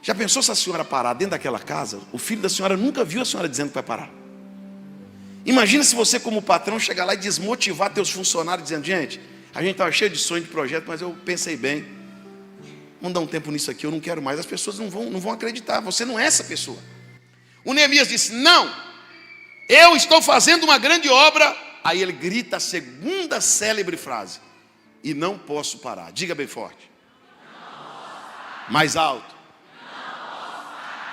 Já pensou se a senhora parar dentro daquela casa? O filho da senhora nunca viu a senhora dizendo que vai parar. Imagina se você, como patrão, chegar lá e desmotivar teus funcionários, dizendo: gente, a gente estava cheio de sonho, de projeto, mas eu pensei bem, vamos dar um tempo nisso aqui, eu não quero mais. As pessoas não vão acreditar, você não é essa pessoa. O Neemias disse: não, eu estou fazendo uma grande obra. Aí ele grita a segunda célebre frase: e não posso parar. Diga bem forte. Mais alto.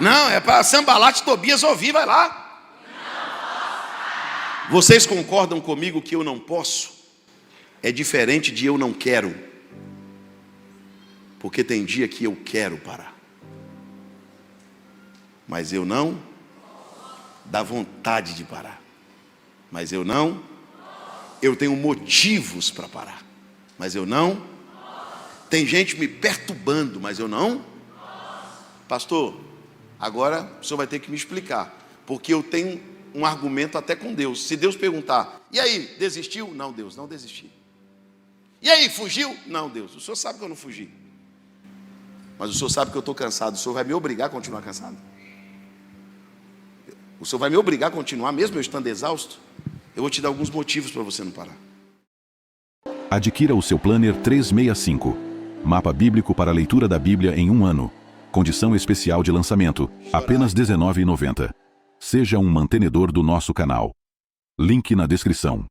Não, é para Sanbalat e Tobias ouvir, vai lá. Vocês concordam comigo que eu não posso é diferente de eu não quero? Porque tem dia que eu quero parar, mas eu não. Dá vontade de parar, mas eu não. Eu tenho motivos para parar, mas eu não. Tem gente me perturbando, mas eu não. Pastor, agora o senhor vai ter que me explicar, porque eu tenho um argumento até com Deus. Se Deus perguntar: e aí, desistiu? Não, Deus, não desisti. E aí, fugiu? Não, Deus, o senhor sabe que eu não fugi, mas o senhor sabe que eu estou cansado. O senhor vai me obrigar a continuar cansado? O senhor vai me obrigar a continuar mesmo eu estando exausto? Eu vou te dar alguns motivos para você não parar. Adquira o seu Planner 365. Mapa bíblico para a leitura da Bíblia em um ano. Condição especial de lançamento, apenas R$ 19,90. Seja um mantenedor do nosso canal. Link na descrição.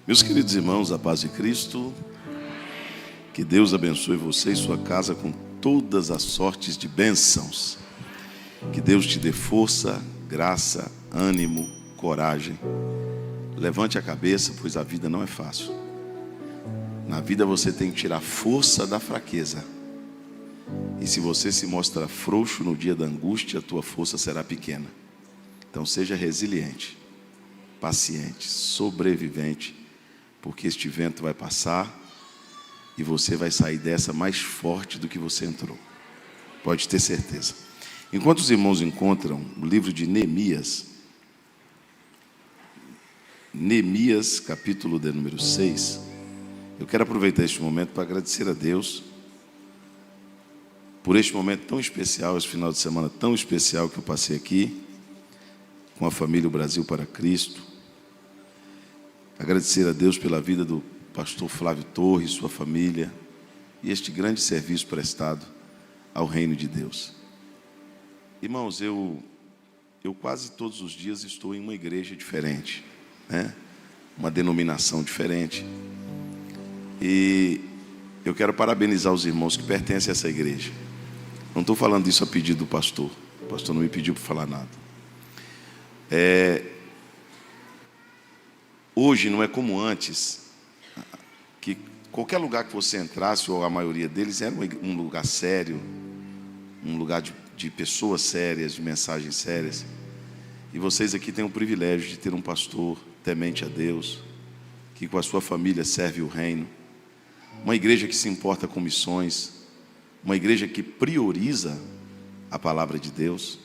Meus queridos irmãos, a paz de Cristo, que Deus abençoe você e sua casa com todas as sortes de bênçãos. Que Deus te dê força, graça, ânimo, coragem. Levante a cabeça, pois a vida não é fácil. Na vida você tem que tirar força da fraqueza. E se você se mostra frouxo no dia da angústia, a tua força será pequena. Então seja resiliente, paciente, sobrevivente, porque este vento vai passar e você vai sair dessa mais forte do que você entrou. Pode ter certeza. Enquanto os irmãos encontram o livro de Neemias, capítulo de número 6, eu quero aproveitar este momento para agradecer a Deus por este momento tão especial, esse final de semana tão especial que eu passei aqui com a família O Brasil para Cristo. Agradecer a Deus pela vida do pastor Flávio Torres, sua família, e este grande serviço prestado ao reino de Deus. Irmãos, eu quase todos os dias estou em uma igreja diferente, né? Uma denominação diferente. E eu quero parabenizar os irmãos que pertencem a essa igreja. Não estou falando isso a pedido do pastor. O pastor não me pediu para falar nada. Hoje não é como antes, que qualquer lugar que você entrasse, ou a maioria deles, era um lugar sério, um lugar de pessoas sérias, de mensagens sérias. E vocês aqui têm o privilégio de ter um pastor temente a Deus, que com a sua família serve o reino. Uma igreja que se importa com missões, uma igreja que prioriza a palavra de Deus,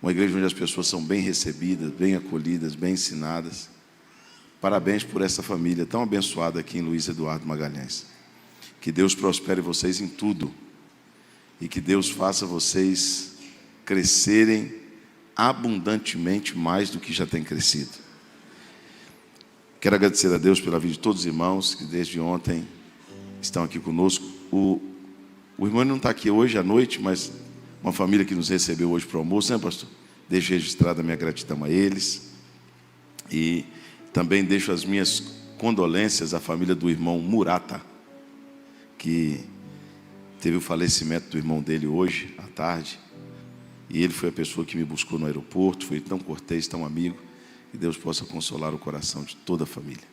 uma igreja onde as pessoas são bem recebidas, bem acolhidas, bem ensinadas. Parabéns por essa família tão abençoada aqui em Luiz Eduardo Magalhães. Que Deus prospere vocês em tudo e que Deus faça vocês crescerem abundantemente mais do que já tem crescido. Quero agradecer a Deus pela vida de todos os irmãos que desde ontem estão aqui conosco. O irmão não está aqui hoje à noite, mas uma família que nos recebeu hoje para o almoço, né, pastor? Deixo registrada a minha gratidão a eles. E também deixo as minhas condolências à família do irmão Murata, que teve o falecimento do irmão dele hoje à tarde. E ele foi a pessoa que me buscou no aeroporto, foi tão cortês, tão amigo. Que Deus possa consolar o coração de toda a família.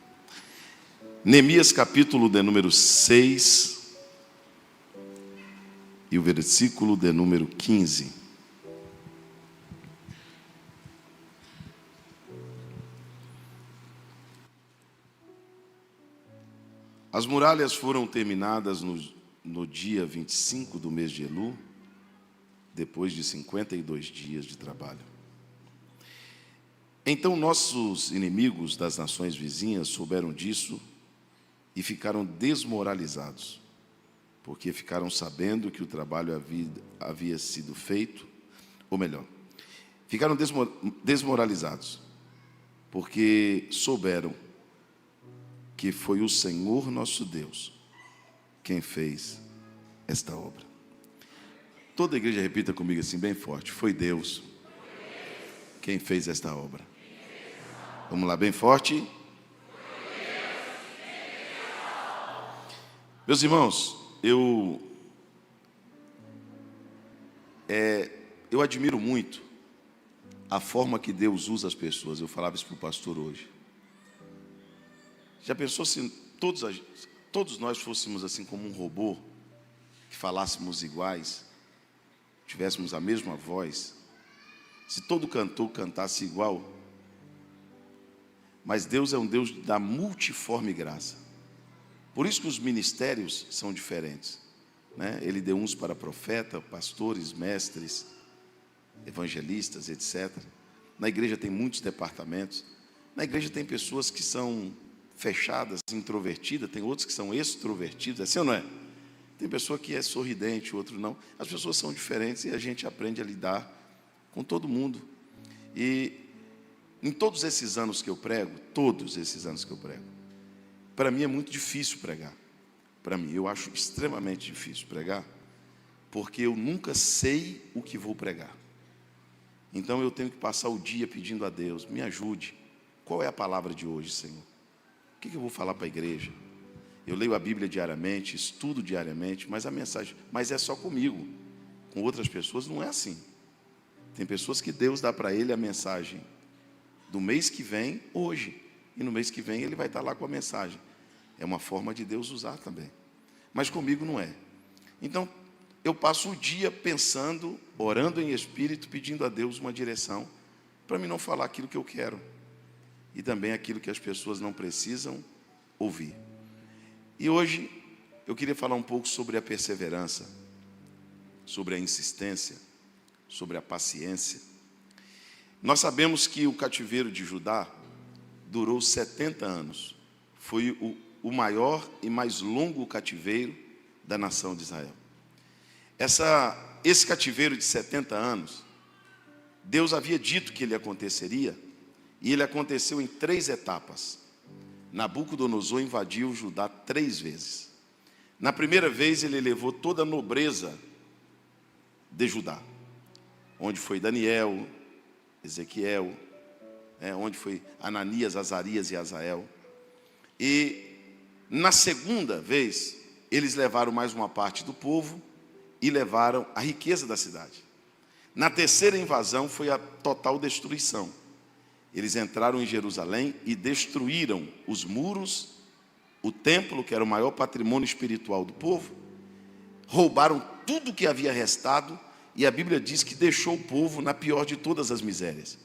Neemias capítulo de número 6 e o versículo de número 15. As muralhas foram terminadas no dia 25 do mês de Elu, depois de 52 dias de trabalho. Então nossos inimigos das nações vizinhas souberam disso e ficaram desmoralizados. porque ficaram sabendo que o trabalho havia sido feito, ou melhor, ficaram desmoralizados, porque souberam que foi o Senhor nosso Deus quem fez esta obra. Toda a igreja repita comigo assim bem forte: foi Deus quem fez esta obra. Vamos lá, bem forte. Meus irmãos, eu admiro muito a forma que Deus usa as pessoas. Eu falava isso para o pastor hoje. Já pensou se todos nós fôssemos assim como um robô, que falássemos iguais, tivéssemos a mesma voz, se todo cantor cantasse igual? Mas Deus é um Deus da multiforme graça. Por isso que os ministérios são diferentes, né? Ele deu uns para profeta, pastores, mestres, evangelistas, etc. Na igreja tem muitos departamentos. Na igreja tem pessoas que são fechadas, introvertidas, tem outros que são extrovertidos, é assim ou não é? Tem pessoa que é sorridente, outro não. As pessoas são diferentes e a gente aprende a lidar com todo mundo. E em todos esses anos que eu prego, para mim é muito difícil pregar. Para mim, eu acho extremamente difícil pregar, porque eu nunca sei o que vou pregar. Então eu tenho que passar o dia pedindo a Deus: me ajude. Qual é a palavra de hoje, Senhor? O que eu vou falar para a igreja? Eu leio a Bíblia diariamente, estudo diariamente, mas a mensagem, mas é só comigo. Com outras pessoas não é assim. Tem pessoas que Deus dá para ele a mensagem do mês que vem, hoje. E no mês que vem ele vai estar lá com a mensagem. É uma forma de Deus usar também. Mas comigo não é. Então, eu passo o dia pensando, orando em espírito, pedindo a Deus uma direção, para mim não falar aquilo que eu quero. E também aquilo que as pessoas não precisam ouvir. E hoje, eu queria falar um pouco sobre a perseverança, sobre a insistência, sobre a paciência. Nós sabemos que o cativeiro de Judá durou 70 anos. Foi o maior e mais longo cativeiro da nação de Israel. Esse cativeiro de 70 anos, Deus havia dito que ele aconteceria, e ele aconteceu em 3 etapas. Nabucodonosor invadiu Judá 3 vezes. Na primeira vez ele levou toda a nobreza de Judá, onde foi Daniel, Ezequiel, onde foi Ananias, Azarias e Azael. E na segunda vez, eles levaram mais uma parte do povo e levaram a riqueza da cidade. Na terceira invasão foi a total destruição. Eles entraram em Jerusalém e destruíram os muros, o templo, que era o maior patrimônio espiritual do povo, roubaram tudo que havia restado, e a Bíblia diz que deixou o povo na pior de todas as misérias.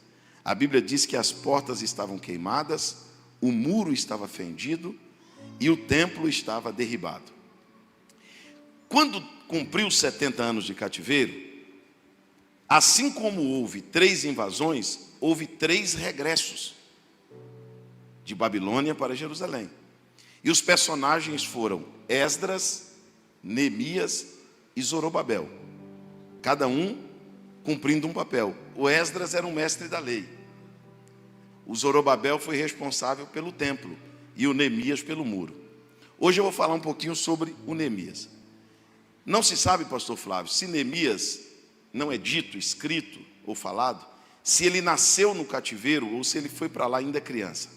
A Bíblia diz que as portas estavam queimadas, o muro estava fendido e o templo estava derribado. Quando cumpriu 70 anos de cativeiro, assim como houve 3 invasões, houve 3 regressos de Babilônia para Jerusalém. E os personagens foram Esdras, Neemias e Zorobabel, cada um cumprindo um papel. O Esdras era um mestre da lei. O Zorobabel foi responsável pelo templo e o Neemias pelo muro. Hoje eu vou falar um pouquinho sobre o Neemias. Não se sabe, pastor Flávio, se Neemias não é dito, escrito ou falado, se ele nasceu no cativeiro ou se ele foi para lá ainda criança.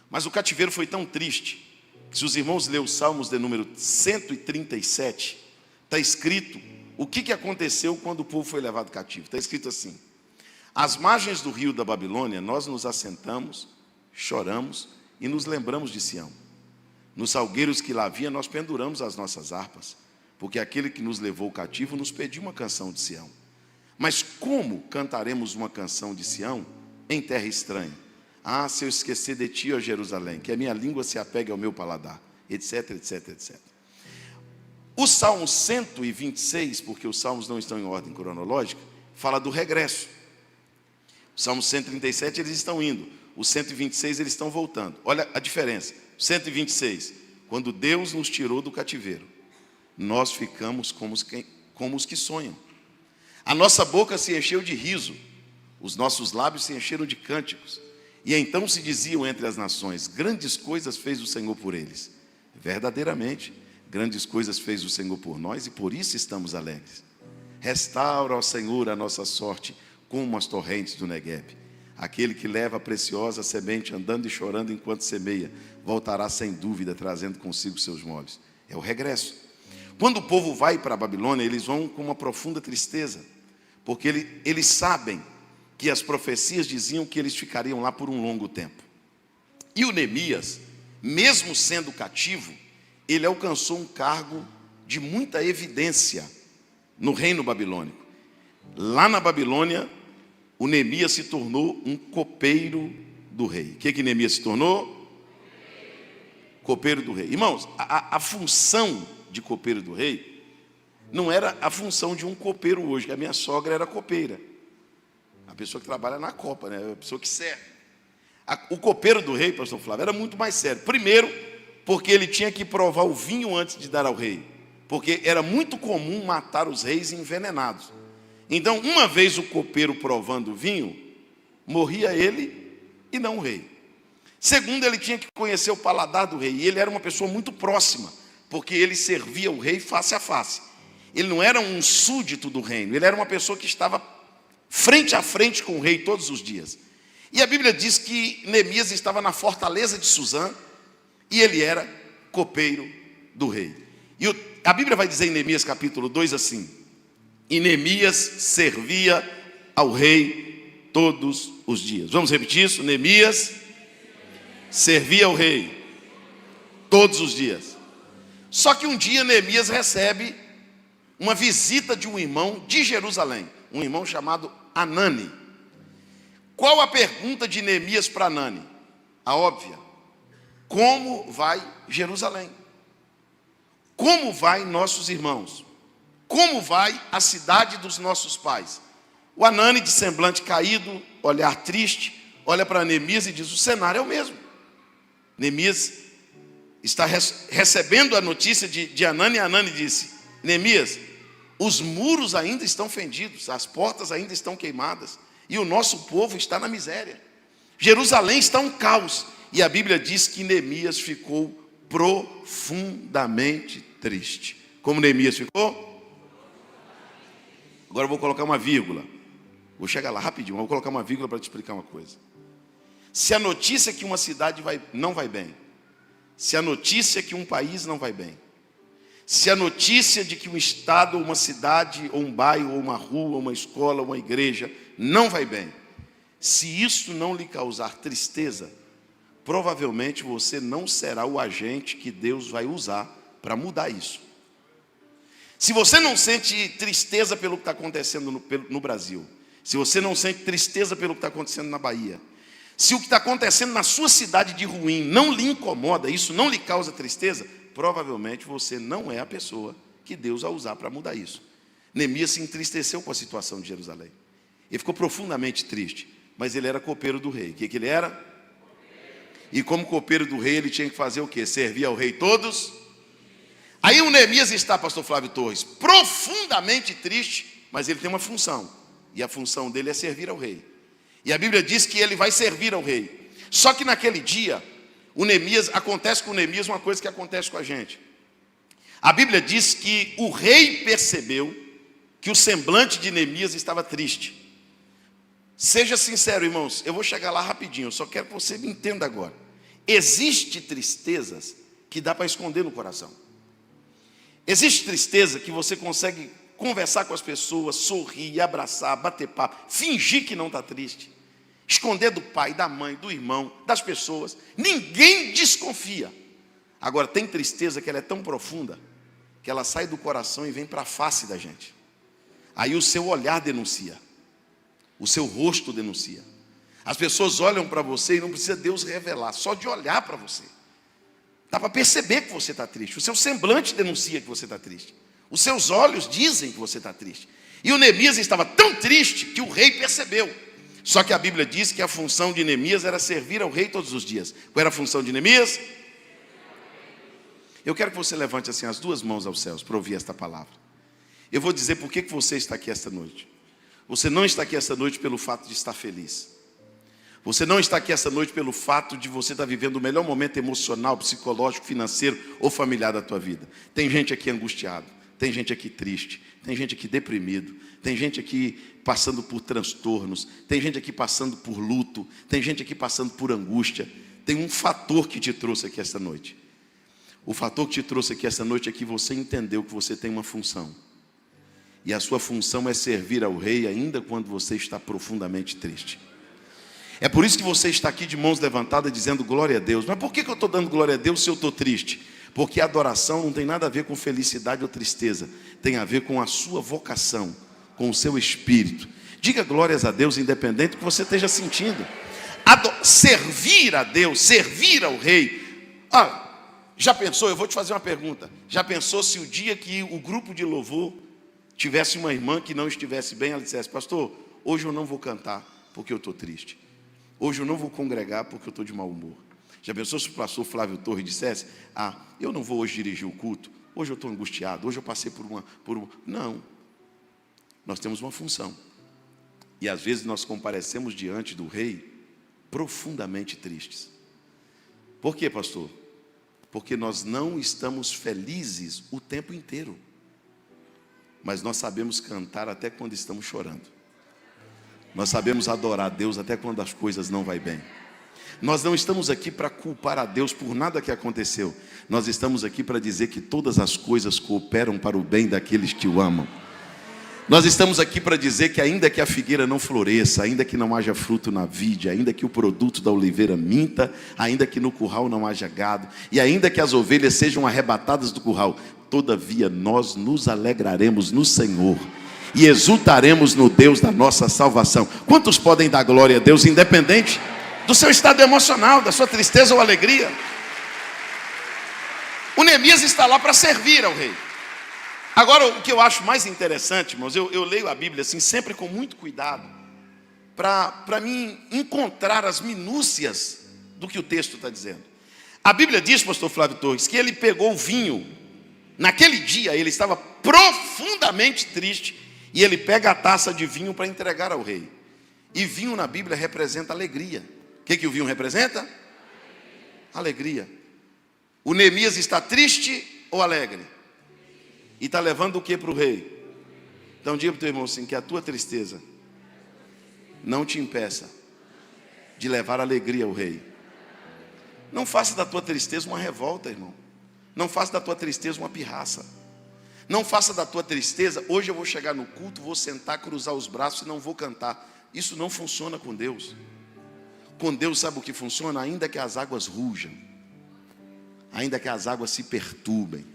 Mas o cativeiro foi tão triste que, se os irmãos lerem os Salmos de número 137, está escrito o que aconteceu quando o povo foi levado cativo. Está escrito assim: às margens do rio da Babilônia, nós nos assentamos, choramos e nos lembramos de Sião. Nos salgueiros que lá havia, nós penduramos as nossas harpas, porque aquele que nos levou cativo nos pediu uma canção de Sião. Mas como cantaremos uma canção de Sião em terra estranha? Ah, se eu esquecer de ti, ó Jerusalém, que a minha língua se apegue ao meu paladar, etc, etc, etc. O Salmo 126, porque os salmos não estão em ordem cronológica, fala do regresso. O Salmo 137 eles estão indo, o 126 eles estão voltando. Olha a diferença. 126, quando Deus nos tirou do cativeiro. nós ficamos como os que sonham. A nossa boca se encheu de riso, os nossos lábios se encheram de cânticos. E então se diziam entre as nações: grandes coisas fez o Senhor por eles. Verdadeiramente, grandes coisas fez o Senhor por nós, e por isso estamos alegres. Restaura, ó Senhor, a nossa sorte, como as torrentes do Negueb. Aquele que leva a preciosa semente andando e chorando enquanto semeia, voltará sem dúvida, trazendo consigo seus molhos. É o regresso. Quando o povo vai para a Babilônia, eles vão com uma profunda tristeza, porque eles sabem que as profecias diziam que eles ficariam lá por um longo tempo. E o Neemias, mesmo sendo cativo, ele alcançou um cargo de muita evidência no reino babilônico. Lá na Babilônia, o Neemias se tornou um copeiro do rei. O que Neemias se tornou? Copeiro do rei. Irmãos, a função de copeiro do rei não era a função de um copeiro hoje, que a minha sogra era copeira. A pessoa que trabalha na copa, né? A pessoa que serve. O copeiro do rei, pastor Flávio, era muito mais sério. Primeiro, porque ele tinha que provar o vinho antes de dar ao rei. Porque era muito comum matar os reis envenenados. Então, uma vez o copeiro provando o vinho, morria ele e não o rei. Segundo, ele tinha que conhecer o paladar do rei. E ele era uma pessoa muito próxima, porque ele servia o rei face a face. Ele não era um súdito do reino, ele era uma pessoa que estava frente a frente com o rei todos os dias. E a Bíblia diz que Neemias estava na fortaleza de Suzã, e ele era copeiro do rei. E a Bíblia vai dizer em Neemias capítulo 2 assim: e Neemias servia ao rei todos os dias. Vamos repetir isso? Neemias servia ao rei todos os dias. Só que um dia Neemias recebe uma visita de um irmão de Jerusalém, um irmão chamado Anani. Qual a pergunta de Neemias para Anani? A óbvia: como vai Jerusalém? Como vai nossos irmãos? Como vai a cidade dos nossos pais? O Anani, de semblante caído, olhar triste, olha para Neemias e diz: o cenário é o mesmo. Neemias está recebendo a notícia de Anani, e Anani disse: Neemias, os muros ainda estão fendidos, as portas ainda estão queimadas, e o nosso povo está na miséria. Jerusalém está um caos. E a Bíblia diz que Neemias ficou profundamente triste. Como Neemias ficou? Agora eu vou colocar uma vírgula. Vou chegar lá rapidinho, mas vou colocar uma vírgula para te explicar uma coisa. Se a notícia é que uma cidade não vai bem, se a notícia é que um país não vai bem, se a notícia de que um estado, ou uma cidade, ou um bairro, ou uma rua, ou uma escola, ou uma igreja não vai bem, se isso não lhe causar tristeza, provavelmente você não será o agente que Deus vai usar para mudar isso. Se você não sente tristeza pelo que está acontecendo no Brasil, se você não sente tristeza pelo que está acontecendo na Bahia, se o que está acontecendo na sua cidade de ruim não lhe incomoda, isso não lhe causa tristeza, provavelmente você não é a pessoa que Deus vai usar para mudar isso. Neemias se entristeceu com a situação de Jerusalém. Ele ficou profundamente triste, mas ele era copeiro do rei. O que ele era? E como copeiro do rei, ele tinha que fazer o quê? Servir ao rei todos. Aí o Neemias está, pastor Flávio Torres, profundamente triste, mas ele tem uma função. E a função dele é servir ao rei. E a Bíblia diz que ele vai servir ao rei. Só que naquele dia, acontece com o Neemias uma coisa que acontece com a gente. A Bíblia diz que o rei percebeu que o semblante de Neemias estava triste. Seja sincero, irmãos, eu vou chegar lá rapidinho, eu só quero que você me entenda agora. Existe tristezas que dá para esconder no coração. Existe tristeza que você consegue conversar com as pessoas, sorrir, abraçar, bater papo, fingir que não está triste, esconder do pai, da mãe, do irmão, das pessoas. Ninguém desconfia. Agora, tem tristeza que ela é tão profunda que ela sai do coração e vem para a face da gente. Aí o seu olhar denuncia, o seu rosto denuncia. As pessoas olham para você e não precisa Deus revelar, só de olhar para você dá para perceber que você está triste. O seu semblante denuncia que você está triste. Os seus olhos dizem que você está triste. E o Neemias estava tão triste que o rei percebeu. Só que a Bíblia diz que a função de Neemias era servir ao rei todos os dias. Qual era a função de Neemias? Eu quero que você levante assim as duas mãos aos céus para ouvir esta palavra. Eu vou dizer por que você está aqui esta noite. Você não está aqui esta noite pelo fato de estar feliz. Você não está aqui esta noite pelo fato de você estar vivendo o melhor momento emocional, psicológico, financeiro ou familiar da tua vida. Tem gente aqui angustiado, tem gente aqui triste, tem gente aqui deprimido, tem gente aqui passando por transtornos, tem gente aqui passando por luto, tem gente aqui passando por angústia. Tem um fator que te trouxe aqui esta noite. O fator que te trouxe aqui esta noite é que você entendeu que você tem uma função. E a sua função é servir ao Rei ainda quando você está profundamente triste. É por isso que você está aqui de mãos levantadas dizendo glória a Deus. Mas por que eu estou dando glória a Deus se eu estou triste? Porque a adoração não tem nada a ver com felicidade ou tristeza. Tem a ver com a sua vocação, com o seu espírito. Diga glórias a Deus independente do que você esteja sentindo. Servir a Deus, servir ao Rei. Já pensou? Eu vou te fazer uma pergunta. Já pensou se o dia que o grupo de louvor tivesse uma irmã que não estivesse bem, ela dissesse: pastor, hoje eu não vou cantar porque eu estou triste. Hoje eu não vou congregar porque eu estou de mau humor. Já pensou se o pastor Flávio Torres dissesse: eu não vou hoje dirigir o culto, hoje eu estou angustiado, hoje eu passei por uma... Não. Nós temos uma função. E às vezes nós comparecemos diante do Rei profundamente tristes. Por quê, pastor? Porque nós não estamos felizes o tempo inteiro. Mas nós sabemos cantar até quando estamos chorando. Nós sabemos adorar a Deus até quando as coisas não vão bem. Nós não estamos aqui para culpar a Deus por nada que aconteceu. Nós estamos aqui para dizer que todas as coisas cooperam para o bem daqueles que o amam. Nós estamos aqui para dizer que ainda que a figueira não floresça, ainda que não haja fruto na vide, ainda que o produto da oliveira minta, ainda que no curral não haja gado, e ainda que as ovelhas sejam arrebatadas do curral, todavia nós nos alegraremos no Senhor e exultaremos no Deus da nossa salvação. Quantos podem dar glória a Deus, independente do seu estado emocional, da sua tristeza ou alegria? O Neemias está lá para servir ao rei. Agora, o que eu acho mais interessante, irmãos, eu leio a Bíblia assim, sempre com muito cuidado, para mim encontrar as minúcias do que o texto está dizendo. A Bíblia diz, pastor Flávio Torres, que ele pegou o vinho. Naquele dia ele estava profundamente triste e ele pega a taça de vinho para entregar ao rei. E vinho na Bíblia representa alegria. O que o vinho representa? Alegria. O Neemias está triste ou alegre? E está levando o que para o rei? Então diga para o teu irmão assim, que a tua tristeza não te impeça de levar alegria ao rei. Não faça da tua tristeza uma revolta, irmão. Não faça da tua tristeza uma pirraça. Não faça da tua tristeza: hoje eu vou chegar no culto, vou sentar, cruzar os braços e não vou cantar. Isso não funciona com Deus. Com Deus, sabe o que funciona? Ainda que as águas rujam, ainda que as águas se perturbem,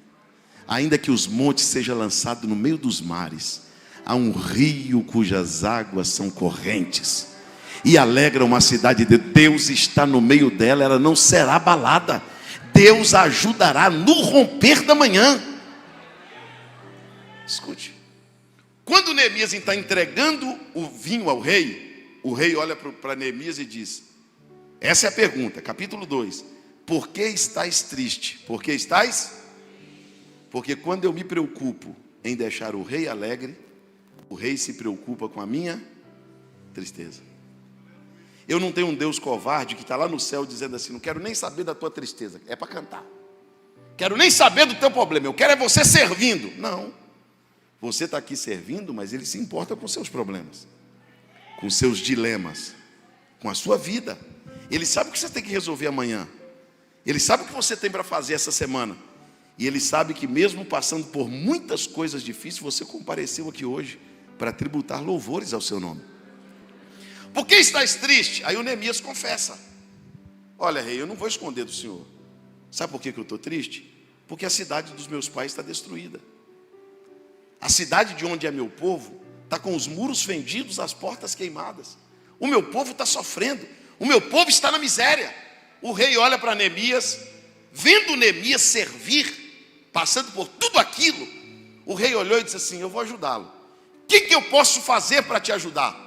ainda que os montes sejam lançados no meio dos mares, há um rio cujas águas são correntes e alegram uma cidade de Deus. Está no meio dela, ela não será abalada. Deus a ajudará no romper da manhã. Escute. Quando Neemias está entregando o vinho ao rei, o rei olha para Neemias e diz: essa é a pergunta, capítulo 2. Por que estás triste? Por que estás? Porque quando eu me preocupo em deixar o rei alegre, o rei se preocupa com a minha tristeza. Eu não tenho um Deus covarde que está lá no céu dizendo assim: não quero nem saber da tua tristeza, é para cantar. Quero nem saber do teu problema, eu quero é você servindo. Não, você está aqui servindo, mas ele se importa com seus problemas, com seus dilemas, com a sua vida. Ele sabe o que você tem que resolver amanhã. Ele sabe o que você tem para fazer essa semana. E ele sabe que mesmo passando por muitas coisas difíceis, você compareceu aqui hoje para tributar louvores ao seu nome. Por que estás triste? Aí o Neemias confessa: olha, rei, eu não vou esconder do senhor. Sabe por que eu estou triste? Porque a cidade dos meus pais está destruída. A cidade de onde é meu povo está com os muros fendidos, as portas queimadas. O meu povo está sofrendo. O meu povo está na miséria. O rei olha para Neemias, vendo Neemias servir, passando por tudo aquilo, o rei olhou e disse assim: eu vou ajudá-lo. O que eu posso fazer para te ajudar?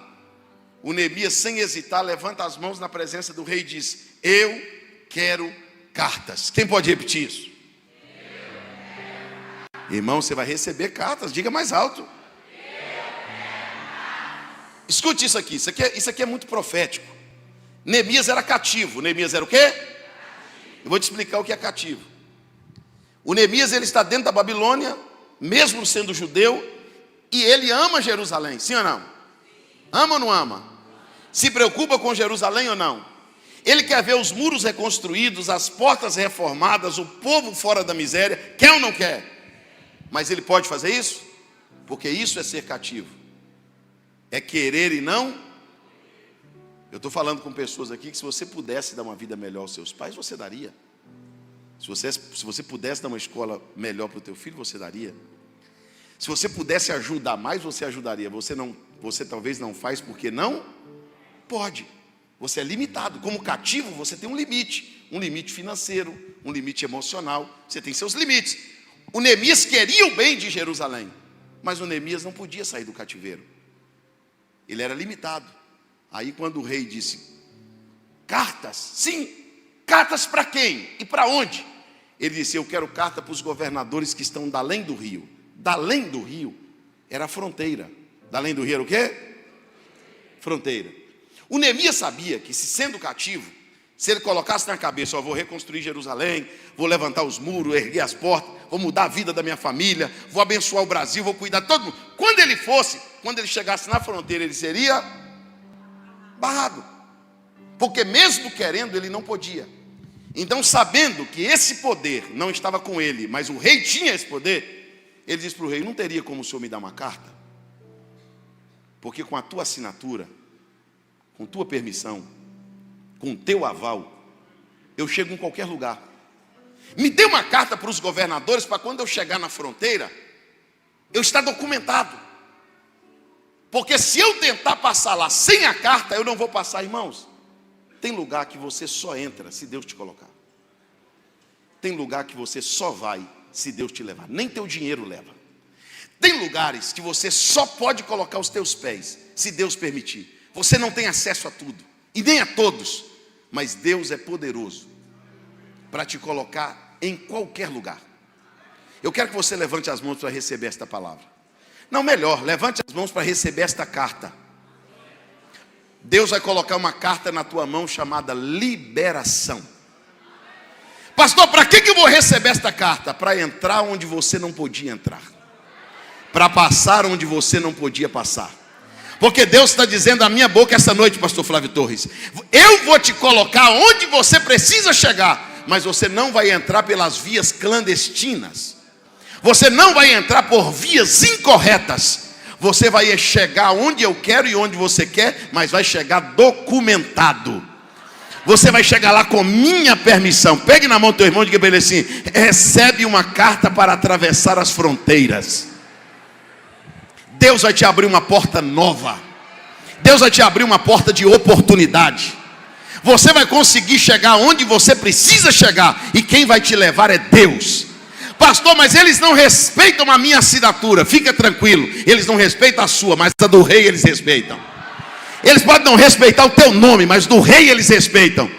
O Neemias, sem hesitar, levanta as mãos na presença do rei e diz: eu quero cartas. Quem pode repetir isso? Irmão, você vai receber cartas, diga mais alto. Escute isso aqui, isso aqui é muito profético. Neemias era cativo. Neemias era o quê? Eu vou te explicar o que é cativo. O Neemias, ele está dentro da Babilônia, mesmo sendo judeu, e ele ama Jerusalém, sim ou não? Ama ou não ama? Se preocupa com Jerusalém ou não? Ele quer ver os muros reconstruídos, as portas reformadas, o povo fora da miséria, quer ou não quer? Mas ele pode fazer isso? Porque isso é ser cativo. É querer e não. Eu estou falando com pessoas aqui que se você pudesse dar uma vida melhor aos seus pais, você daria. Se você pudesse dar uma escola melhor para o teu filho, você daria. Se você pudesse ajudar mais, você ajudaria. Você talvez não faz porque não pode. Você é limitado. Como cativo, você tem um limite financeiro, um limite emocional. Você tem seus limites. O Neemias queria o bem de Jerusalém, mas o Neemias não podia sair do cativeiro. Ele era limitado. Aí quando o rei disse, cartas, sim, cartas para quem? E para onde? Ele disse, eu quero carta para os governadores que estão da além do rio. Da além do rio era a fronteira. Da além do rio era o quê? Fronteira. O Neemias sabia que, se sendo cativo, se ele colocasse na cabeça, vou reconstruir Jerusalém, vou levantar os muros, erguer as portas, vou mudar a vida da minha família, vou abençoar o Brasil, vou cuidar de todo mundo. Quando ele chegasse na fronteira, ele seria barrado. Porque mesmo querendo, ele não podia. Então, sabendo que esse poder não estava com ele, mas o rei tinha esse poder, ele disse para o rei, não teria como o senhor me dar uma carta? Porque com a tua assinatura, com tua permissão, com o teu aval, eu chego em qualquer lugar. Me dê uma carta para os governadores, para quando eu chegar na fronteira, eu estar documentado. Porque se eu tentar passar lá sem a carta, eu não vou passar, irmãos. Tem lugar que você só entra se Deus te colocar. Tem lugar que você só vai se Deus te levar. Nem teu dinheiro leva. Tem lugares que você só pode colocar os teus pés se Deus permitir. Você não tem acesso a tudo, e nem a todos, mas Deus é poderoso para te colocar em qualquer lugar. Eu quero que você levante as mãos para receber esta palavra. Não, melhor, levante as mãos para receber esta carta. Deus vai colocar uma carta na tua mão chamada liberação. Pastor, para que eu vou receber esta carta? Para entrar onde você não podia entrar, para passar onde você não podia passar. Porque Deus está dizendo à minha boca essa noite, pastor Flávio Torres, eu vou te colocar onde você precisa chegar, mas você não vai entrar pelas vias clandestinas, você não vai entrar por vias incorretas, você vai chegar onde eu quero e onde você quer, mas vai chegar documentado. Você vai chegar lá com minha permissão. Pegue na mão do teu irmão e diga para ele assim, recebe uma carta para atravessar as fronteiras. Deus vai te abrir uma porta nova. Deus vai te abrir uma porta de oportunidade. Você vai conseguir chegar onde você precisa chegar, e quem vai te levar é Deus. Pastor, mas eles não respeitam a minha assinatura. Fica tranquilo, eles não respeitam a sua, mas a do rei eles respeitam. Eles podem não respeitar o teu nome, mas do rei eles respeitam.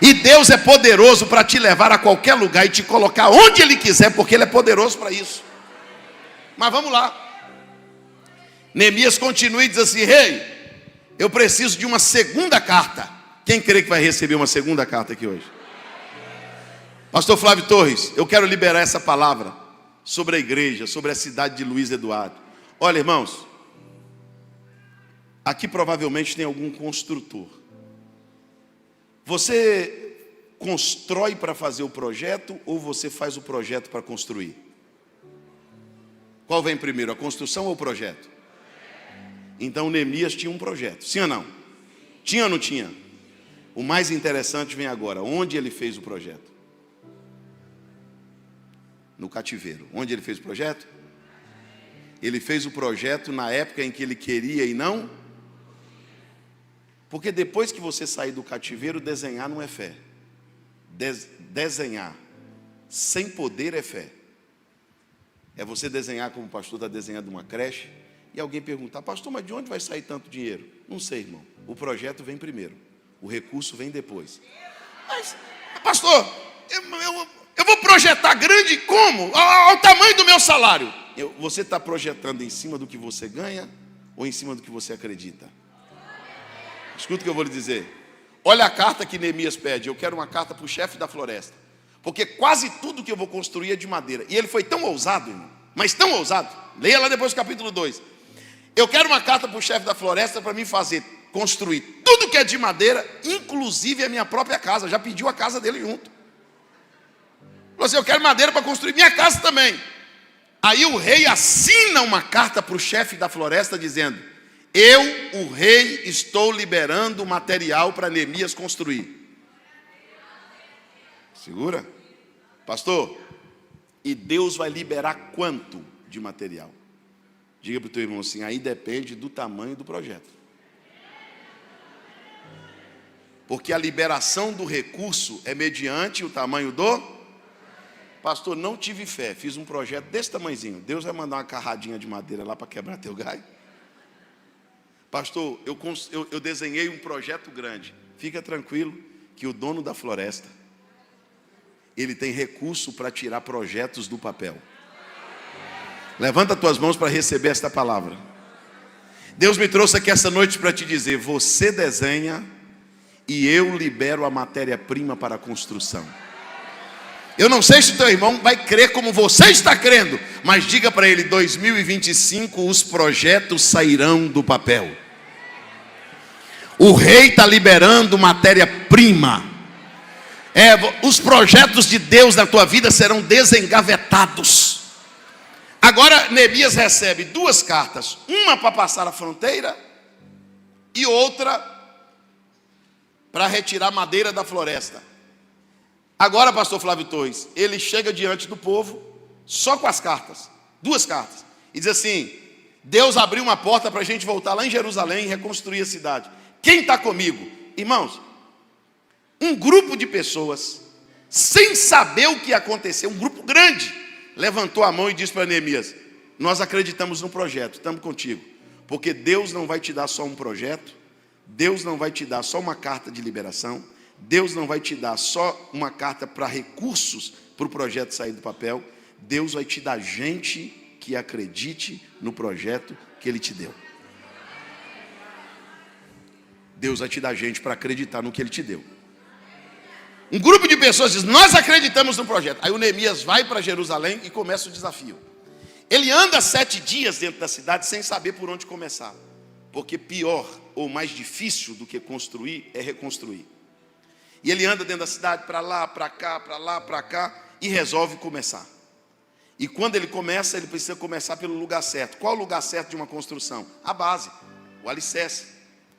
E Deus é poderoso para te levar a qualquer lugar e te colocar onde Ele quiser, porque Ele é poderoso para isso. Mas vamos lá. Neemias continua e diz assim, rei, eu preciso de uma segunda carta. Quem crê que vai receber uma segunda carta aqui hoje? Pastor Flávio Torres, eu quero liberar essa palavra sobre a igreja, sobre a cidade de Luiz Eduardo. Olha, irmãos, aqui provavelmente tem algum construtor. Você constrói para fazer o projeto ou você faz o projeto para construir? Qual vem primeiro, a construção ou o projeto? Então Neemias tinha um projeto, sim ou não? Tinha ou não tinha? O mais interessante vem agora, onde ele fez o projeto? No cativeiro. Onde ele fez o projeto? Ele fez o projeto na época em que ele queria e não. Porque depois que você sair do cativeiro, desenhar não é fé. Desenhar sem poder é fé. É você desenhar como o pastor está desenhando uma creche, e alguém perguntar, pastor, mas de onde vai sair tanto dinheiro? Não sei, irmão. O projeto vem primeiro, o recurso vem depois. Mas, pastor, Eu vou projetar grande como? Ao tamanho do meu salário. Você está projetando em cima do que você ganha ou em cima do que você acredita? Escuta o que eu vou lhe dizer. Olha a carta que Neemias pede. Eu quero uma carta para o chefe da floresta. Porque quase tudo que eu vou construir é de madeira. E ele foi tão ousado, irmão, mas tão ousado. Leia lá depois do capítulo 2. Eu quero uma carta para o chefe da floresta para mim construir tudo que é de madeira, inclusive a minha própria casa. Já pediu a casa dele junto. Falou assim, eu quero madeira para construir minha casa também. Aí o rei assina uma carta para o chefe da floresta dizendo: eu, o rei, estou liberando material para Neemias construir. Segura? Pastor, e Deus vai liberar quanto de material? Diga para o teu irmão assim, aí depende do tamanho do projeto. Porque a liberação do recurso é mediante o tamanho do... Pastor, não tive fé, fiz um projeto desse tamanhozinho. Deus vai mandar uma carradinha de madeira lá para quebrar teu galho? Pastor, eu desenhei um projeto grande. Fica tranquilo que o dono da floresta, ele tem recurso para tirar projetos do papel. Levanta as tuas mãos para receber esta palavra. Deus me trouxe aqui essa noite para te dizer, você desenha e eu libero a matéria-prima para a construção. Eu não sei se o teu irmão vai crer como você está crendo, mas diga para ele, 2025 os projetos sairão do papel. O rei está liberando matéria-prima. Os projetos de Deus na tua vida serão desengavetados. Agora Neemias recebe duas cartas, uma para passar a fronteira e outra para retirar madeira da floresta. Agora, pastor Flávio Torres, ele chega diante do povo só com as cartas, duas cartas, e diz assim, Deus abriu uma porta para a gente voltar lá em Jerusalém e reconstruir a cidade. Quem está comigo? Irmãos, um grupo de pessoas, sem saber o que ia acontecer, um grupo grande, levantou a mão e disse para Neemias, nós acreditamos no projeto, estamos contigo, porque Deus não vai te dar só um projeto, Deus não vai te dar só uma carta de liberação, Deus não vai te dar só uma carta para recursos para o projeto sair do papel, Deus vai te dar gente que acredite no projeto que Ele te deu. Deus vai te dar gente para acreditar no que Ele te deu. Um grupo de pessoas diz, nós acreditamos no projeto. Aí o Neemias vai para Jerusalém e começa o desafio. Ele anda 7 dias dentro da cidade sem saber por onde começar. Porque pior ou mais difícil do que construir é reconstruir. E ele anda dentro da cidade, para lá, para cá, para lá, para cá, e resolve começar. E quando ele começa, ele precisa começar pelo lugar certo. Qual o lugar certo de uma construção? A base, o alicerce,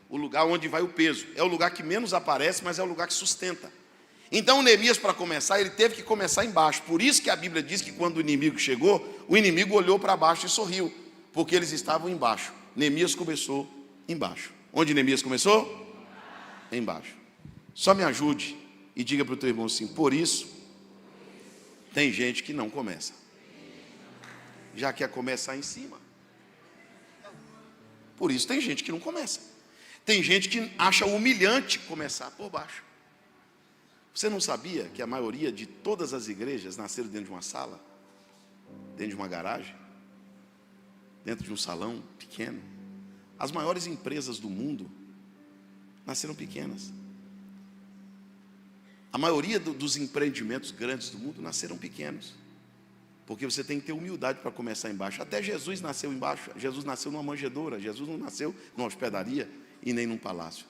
o lugar onde vai o peso. É o lugar que menos aparece, mas é o lugar que sustenta. Então o Neemias, para começar, ele teve que começar embaixo. Por isso que a Bíblia diz que quando o inimigo chegou, o inimigo olhou para baixo e sorriu, porque eles estavam embaixo. Neemias começou embaixo. Onde Neemias começou? Embaixo. Só me ajude e diga para o teu irmão assim, por isso, tem gente que não começa. Já quer começar em cima. Por isso tem gente que não começa. Tem gente que acha humilhante começar por baixo. Você não sabia que a maioria de todas as igrejas nasceram dentro de uma sala? Dentro de uma garagem? Dentro de um salão pequeno? As maiores empresas do mundo nasceram pequenas. A maioria dos empreendimentos grandes do mundo nasceram pequenos. Porque você tem que ter humildade para começar embaixo. Até Jesus nasceu embaixo. Jesus nasceu numa manjedoura. Jesus não nasceu numa hospedaria e nem num palácio.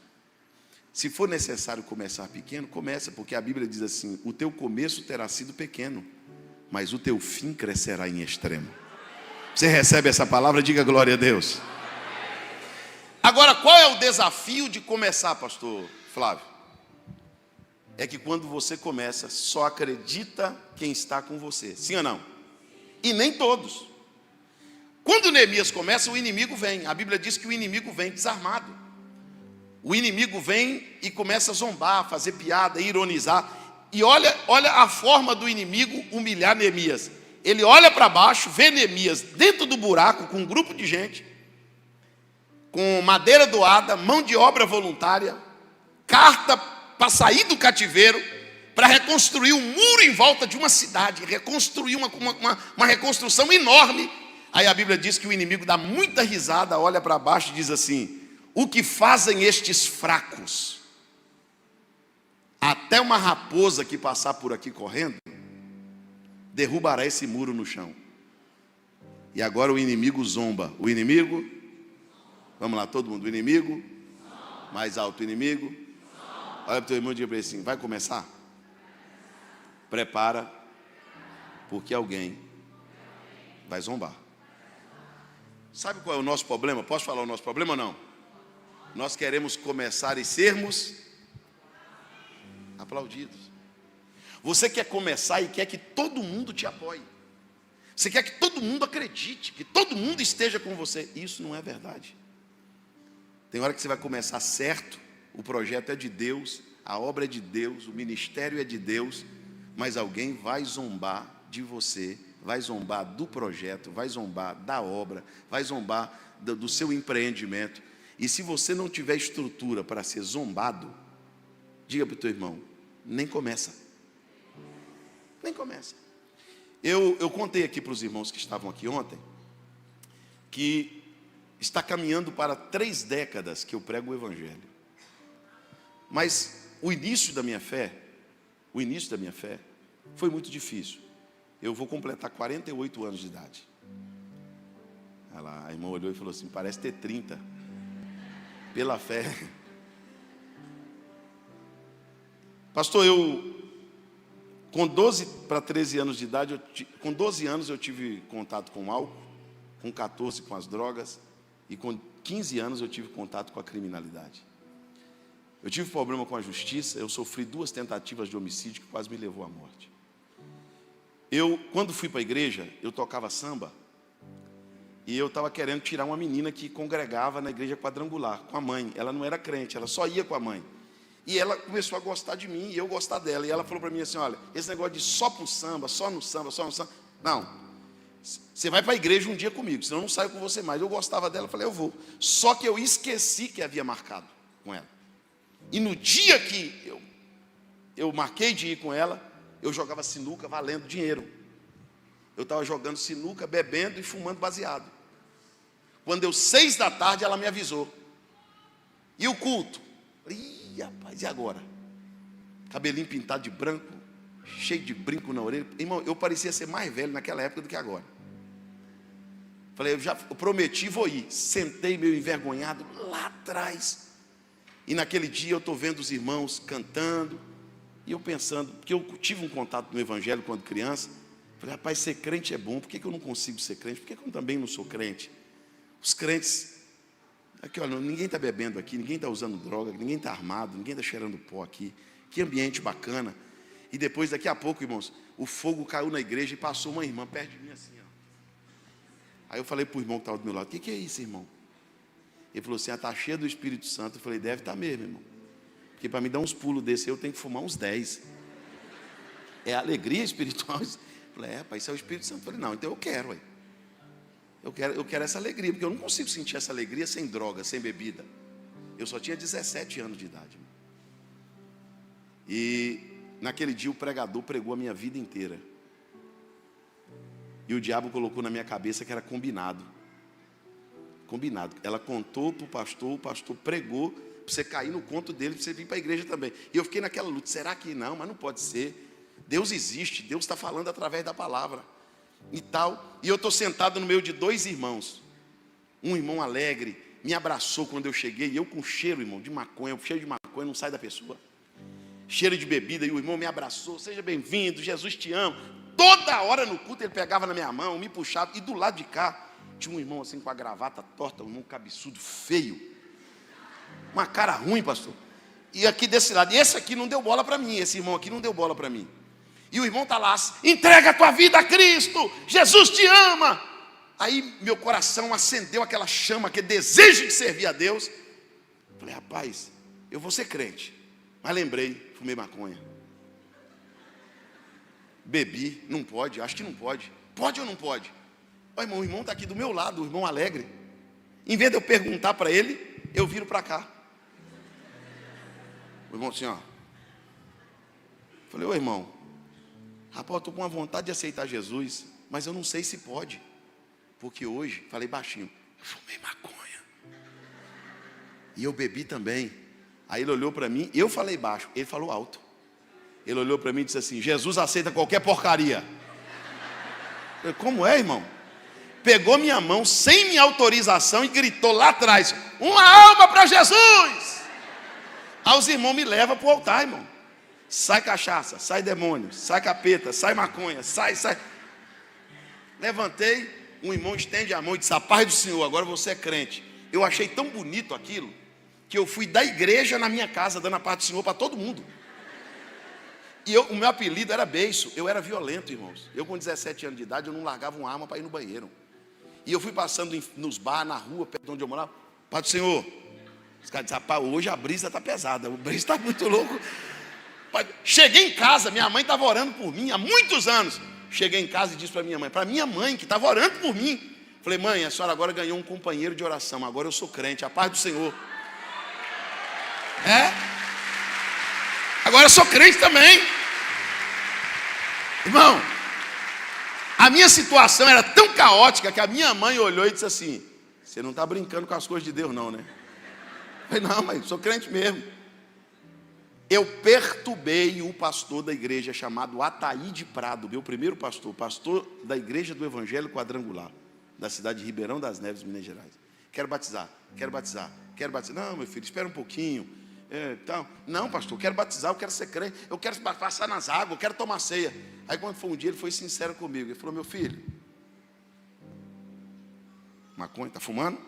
Se for necessário começar pequeno, começa. Porque a Bíblia diz assim, o teu começo terá sido pequeno, mas o teu fim crescerá em extremo. Você recebe essa palavra? Diga glória a Deus. Agora, qual é o desafio de começar, pastor Flávio? É que quando você começa, só acredita quem está com você. Sim ou não? E nem todos. Quando Neemias começa, o inimigo vem. A Bíblia diz que o inimigo vem desarmado. O inimigo vem e começa a zombar, fazer piada, ironizar. E olha a forma do inimigo humilhar Neemias. Ele olha para baixo, vê Neemias dentro do buraco com um grupo de gente, com madeira doada, mão de obra voluntária, carta para sair do cativeiro, para reconstruir um muro em volta de uma cidade, reconstruir uma reconstrução enorme. Aí a Bíblia diz que o inimigo dá muita risada, olha para baixo e diz assim: o que fazem estes fracos? Até uma raposa que passar por aqui correndo, derrubará esse muro no chão. E agora o inimigo zomba. O inimigo, vamos lá todo mundo, o inimigo, mais alto, o inimigo. Olha para o teu irmão e diga para ele assim: vai começar? Prepara, porque alguém vai zombar. Sabe qual é o nosso problema? Posso falar o nosso problema ou não? Nós queremos começar e sermos aplaudidos. Você quer começar e quer que todo mundo te apoie. Você quer que todo mundo acredite, que todo mundo esteja com você. Isso não é verdade. Tem hora que você vai começar certo, o projeto é de Deus, a obra é de Deus, o ministério é de Deus, mas alguém vai zombar de você, vai zombar do projeto, vai zombar da obra, vai zombar do seu empreendimento. E se você não tiver estrutura para ser zombado, diga para o teu irmão: nem começa. Nem começa. Eu contei aqui para os irmãos que estavam aqui ontem, que está caminhando para 3 décadas que eu prego o Evangelho. Mas o início da minha fé foi muito difícil. Eu vou completar 48 anos de idade. A irmã olhou e falou assim: parece ter 30. Pela fé. Pastor, com 12 para 13 anos de idade, com 12 anos eu tive contato com o álcool, com 14 com as drogas, e com 15 anos eu tive contato com a criminalidade. Eu tive problema com a justiça, eu sofri 2 tentativas de homicídio que quase me levou à morte. Quando fui para a igreja, eu tocava samba, e eu estava querendo tirar uma menina que congregava na igreja quadrangular, com a mãe. Ela não era crente, ela só ia com a mãe. E ela começou a gostar de mim, e eu gostar dela. E ela falou para mim assim: olha, esse negócio de só pro samba, só no samba, só no samba, não. Você vai para a igreja um dia comigo, senão eu não saio com você mais. Eu gostava dela, eu falei: eu vou. Só que eu esqueci que havia marcado com ela. E no dia que eu marquei de ir com ela, eu jogava sinuca valendo dinheiro. Eu estava jogando sinuca, bebendo e fumando baseado. Quando deu 6 da tarde, ela me avisou. E o culto? Ih, rapaz, e agora? Cabelinho pintado de branco, cheio de brinco na orelha. Irmão, eu parecia ser mais velho naquela época do que agora. Falei: eu prometi, vou ir. Sentei meio envergonhado lá atrás. E naquele dia eu estou vendo os irmãos cantando, e eu pensando, porque eu tive um contato no Evangelho quando criança. Falei: rapaz, ser crente é bom, por que eu não consigo ser crente? Por que eu também não sou crente? Os crentes, aqui olha, ninguém está bebendo aqui, ninguém está usando droga, ninguém está armado, ninguém está cheirando pó aqui. Que ambiente bacana. E depois, daqui a pouco, irmãos, o fogo caiu na igreja e passou uma irmã perto de mim assim, ó. Aí eu falei para o irmão que estava do meu lado: o que é isso, irmão? Ele falou assim: está cheio do Espírito Santo. Eu falei: deve estar mesmo, irmão. Porque para me dar uns pulos desse, eu tenho que fumar uns 10. É alegria espiritual. Eu falei: rapaz, isso é o Espírito Santo. Eu falei: não, então eu quero, ué. Eu quero essa alegria, porque eu não consigo sentir essa alegria sem droga, sem bebida. Eu só tinha 17 anos de idade. E naquele dia o pregador pregou a minha vida inteira. E o diabo colocou na minha cabeça que era combinado. Combinado. Ela contou para o pastor pregou, para você cair no conto dele, para você vir para a igreja também. E eu fiquei naquela luta: será que não? Mas não pode ser. Deus existe, Deus está falando através da palavra. E tal, e eu estou sentado no meio de 2 irmãos. Um irmão alegre me abraçou quando eu cheguei, e eu com cheiro, irmão, de maconha. O cheiro de maconha não sai da pessoa. Cheiro de bebida, e o irmão me abraçou: seja bem-vindo, Jesus te ama. Toda hora no culto ele pegava na minha mão, me puxava, e do lado de cá tinha um irmão assim com a gravata torta, um irmão cabeçudo, feio, uma cara ruim, pastor. E aqui desse lado, e esse aqui não deu bola para mim, esse irmão aqui não deu bola para mim. E o irmão está lá: entrega a tua vida a Cristo, Jesus te ama. Aí meu coração acendeu aquela chama, aquele desejo de servir a Deus. Falei: rapaz, eu vou ser crente. Mas lembrei, fumei maconha. Bebi, não pode, acho que não pode. Pode ou não pode? Ó, o irmão está aqui do meu lado, o irmão alegre. Em vez de eu perguntar para ele, eu viro para cá. O irmão assim, ó. Falei, ô irmão, rapaz, eu estou com uma vontade de aceitar Jesus, mas eu não sei se pode. Porque hoje, falei baixinho, eu fumei maconha. E eu bebi também. Aí ele olhou para mim, eu falei baixo, ele falou alto. Ele olhou para mim e disse assim, Jesus aceita qualquer porcaria. Eu falei, como é, irmão? Pegou minha mão sem minha autorização e gritou lá atrás, uma alma para Jesus. Aí os irmãos me levam para o altar, irmão. Sai cachaça, sai demônio, sai capeta, sai maconha, sai. Levantei, um irmão estende a mão e disse, a paz do Senhor, agora você é crente. Eu achei tão bonito aquilo, que eu fui da igreja na minha casa, dando a paz do Senhor para todo mundo. E o meu apelido era beiço, eu era violento, irmãos. Eu com 17 anos de idade, eu não largava uma arma para ir no banheiro. E eu fui passando nos bar, na rua, perto de onde eu morava, paz do Senhor. Os caras disseram, rapaz, hoje a brisa está pesada, o brisa está muito louco. Cheguei em casa, minha mãe estava orando por mim há muitos anos. Cheguei em casa e disse para minha mãe que estava orando por mim. Falei, mãe, a senhora agora ganhou um companheiro de oração, agora eu sou crente, a paz do Senhor. Agora eu sou crente também. Irmão, a minha situação era tão caótica que a minha mãe olhou e disse assim, você não está brincando com as coisas de Deus não, né? Eu falei, não, mãe, sou crente mesmo. Eu perturbei o pastor da igreja chamado Ataíde Prado, meu primeiro pastor da igreja do Evangelho Quadrangular, da cidade de Ribeirão das Neves, Minas Gerais. Quero batizar. Não, meu filho, espera um pouquinho. Não, pastor, eu quero batizar, eu quero ser crente, eu quero passar nas águas, eu quero tomar ceia. Aí quando foi um dia, ele foi sincero comigo. Ele falou, meu filho, maconha, está fumando?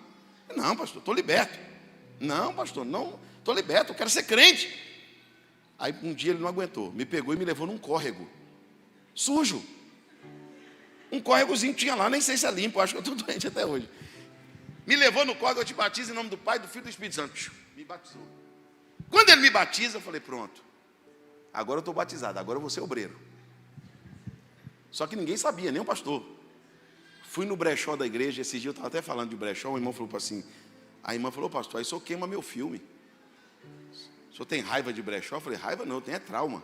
Não, pastor, estou liberto. Não, pastor, não, estou liberto, eu quero ser crente. Aí um dia ele não aguentou, me pegou e me levou num córrego, sujo. Um córregozinho tinha lá, nem sei se é limpo, acho que eu estou doente até hoje. Me levou no córrego, eu te batizo em nome do Pai, do Filho e do Espírito Santo. Me batizou. Quando ele me batiza, eu falei, pronto, agora eu estou batizado, agora eu vou ser obreiro. Só que ninguém sabia, nem o pastor. Fui no brechó da igreja, esse dia eu estava até falando de brechó, o irmão falou assim, a irmã falou, pastor, aí o senhor queima meu filme. O senhor tem raiva de brechó? Eu falei, raiva não, eu tenho trauma.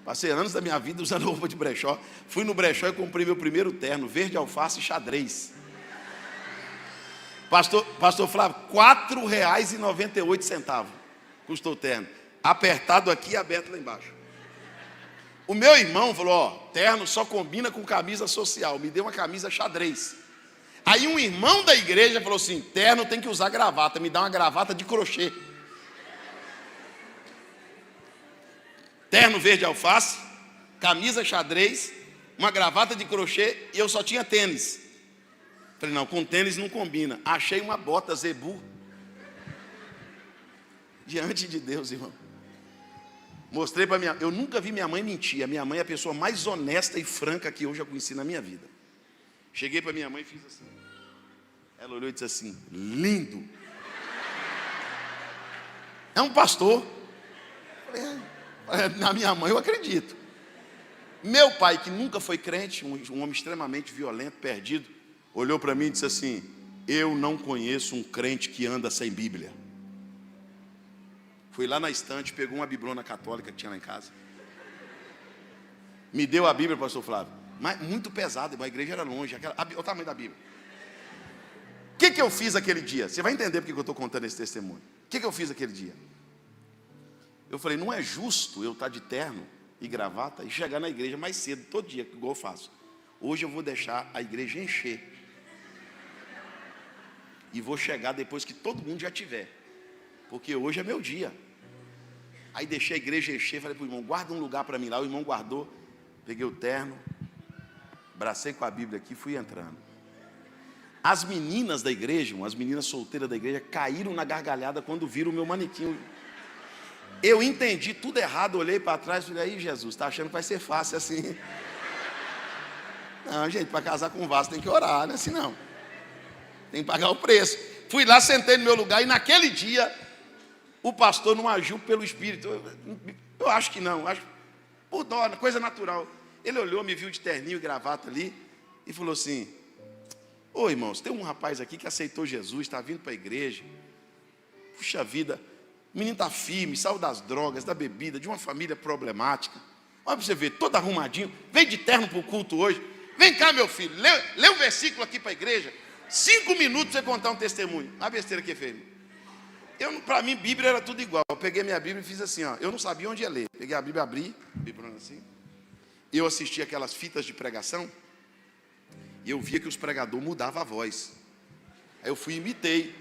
Passei anos da minha vida usando roupa de brechó. Fui no brechó e comprei meu primeiro terno, verde alface e xadrez. Pastor Flávio, R$ 4,98 custou o terno. Apertado aqui e aberto lá embaixo. O meu irmão falou, terno só combina com camisa social. Me deu uma camisa xadrez. Aí um irmão da igreja falou assim, terno tem que usar gravata. Me dá uma gravata de crochê. Terno verde alface, camisa xadrez, uma gravata de crochê e eu só tinha tênis. Falei, não, com tênis não combina. Achei uma bota zebu. Diante de Deus, irmão. Mostrei para minha... Eu nunca vi minha mãe mentir. A minha mãe é a pessoa mais honesta e franca que eu já conheci na minha vida. Cheguei para minha mãe e fiz assim. Ela olhou e disse assim, lindo. É um pastor. Falei, na minha mãe eu acredito. Meu pai, que nunca foi crente, um homem extremamente violento, perdido, olhou para mim e disse assim, eu não conheço um crente que anda sem Bíblia. Fui lá na estante, pegou uma biblona católica que tinha lá em casa. Me deu a Bíblia, pastor Flávio. Mas muito pesado, a igreja era longe, o tamanho da Bíblia. O que eu fiz aquele dia? Você vai entender porque eu estou contando esse testemunho. O que eu fiz aquele dia? Eu falei, não é justo eu estar de terno e gravata e chegar na igreja mais cedo, todo dia, igual eu faço. Hoje eu vou deixar a igreja encher. E vou chegar depois que todo mundo já tiver. Porque hoje é meu dia. Aí deixei a igreja encher, falei para o irmão, guarda um lugar para mim lá. O irmão guardou, peguei o terno, abracei com a Bíblia aqui e fui entrando. As meninas da igreja, as meninas solteiras da igreja, caíram na gargalhada quando viram o meu manequim. Eu entendi tudo errado, olhei para trás e falei, aí Jesus, está achando que vai ser fácil assim? Não, gente, para casar com um vaso tem que orar, não é assim não. Tem que pagar o preço. Fui lá, sentei no meu lugar e naquele dia o pastor não agiu pelo Espírito. Eu acho que não, acho por dó, coisa natural. Ele olhou, me viu de terninho e gravata ali e falou assim, ô irmãos, tem um rapaz aqui que aceitou Jesus, está vindo para a igreja. Puxa vida, O menino está firme, saiu das drogas, da bebida, de uma família problemática. Olha para você ver, todo arrumadinho. Vem de terno para o culto hoje. Vem cá, meu filho, lê um versículo aqui para a igreja. 5 minutos para você contar um testemunho. A besteira que fez. Para mim, Bíblia era tudo igual. Eu peguei minha Bíblia e fiz assim, ó. Eu não sabia onde ia ler. Peguei a Bíblia, abri, Bíblia assim. Eu assisti aquelas fitas de pregação. E eu via que os pregadores mudavam a voz. Aí eu fui e imitei.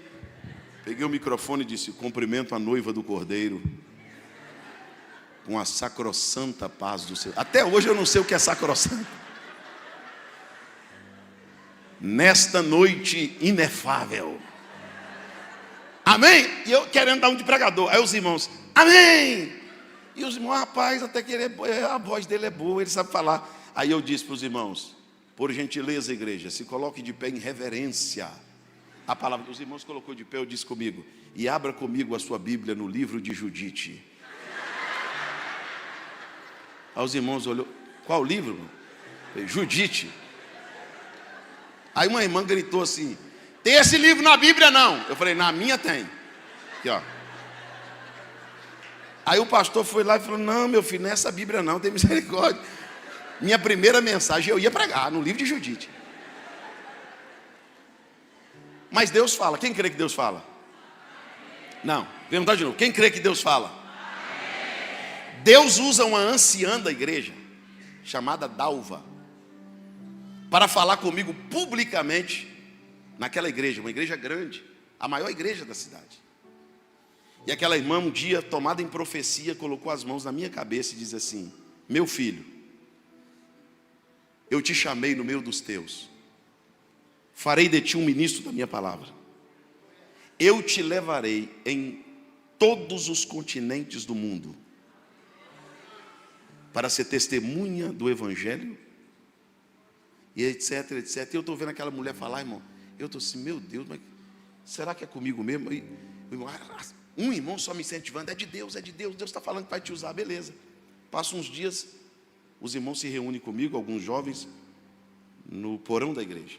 Peguei o microfone e disse: cumprimento a noiva do Cordeiro com a sacrossanta paz do Senhor. Até hoje eu não sei o que é sacrossanta. Nesta noite inefável. Amém? E eu querendo dar um de pregador. Aí os irmãos, amém. E os irmãos, rapaz, até que a voz dele é boa, ele sabe falar. Aí eu disse para os irmãos: por gentileza, igreja, se coloque de pé em reverência. A palavra dos irmãos colocou de pé, eu disse comigo: e abra comigo a sua Bíblia no livro de Judite. Aí os irmãos olhou, qual livro? Judite. Aí uma irmã gritou assim: tem esse livro na Bíblia não? Eu falei: na minha tem. Aqui, ó. Aí o pastor foi lá e falou: não, meu filho, nessa Bíblia não, tem misericórdia. Minha primeira mensagem eu ia pregar no livro de Judite. Mas Deus fala. Quem crê que Deus fala? Não, vou perguntar de novo. Quem crê que Deus fala? Deus usa uma anciã da igreja, chamada Dalva, para falar comigo publicamente naquela igreja, uma igreja grande, a maior igreja da cidade. E aquela irmã, um dia, tomada em profecia, colocou as mãos na minha cabeça e diz assim: meu filho, eu te chamei no meio dos teus, farei de ti um ministro da minha palavra, eu te levarei em todos os continentes do mundo, para ser testemunha do Evangelho, e etc, etc. E eu estou vendo aquela mulher falar, irmão, eu estou assim, meu Deus, mas será que é comigo mesmo? E, um irmão só me incentivando, é de Deus, Deus está falando que vai te usar, beleza. Passa uns dias, os irmãos se reúnem comigo, alguns jovens, no porão da igreja.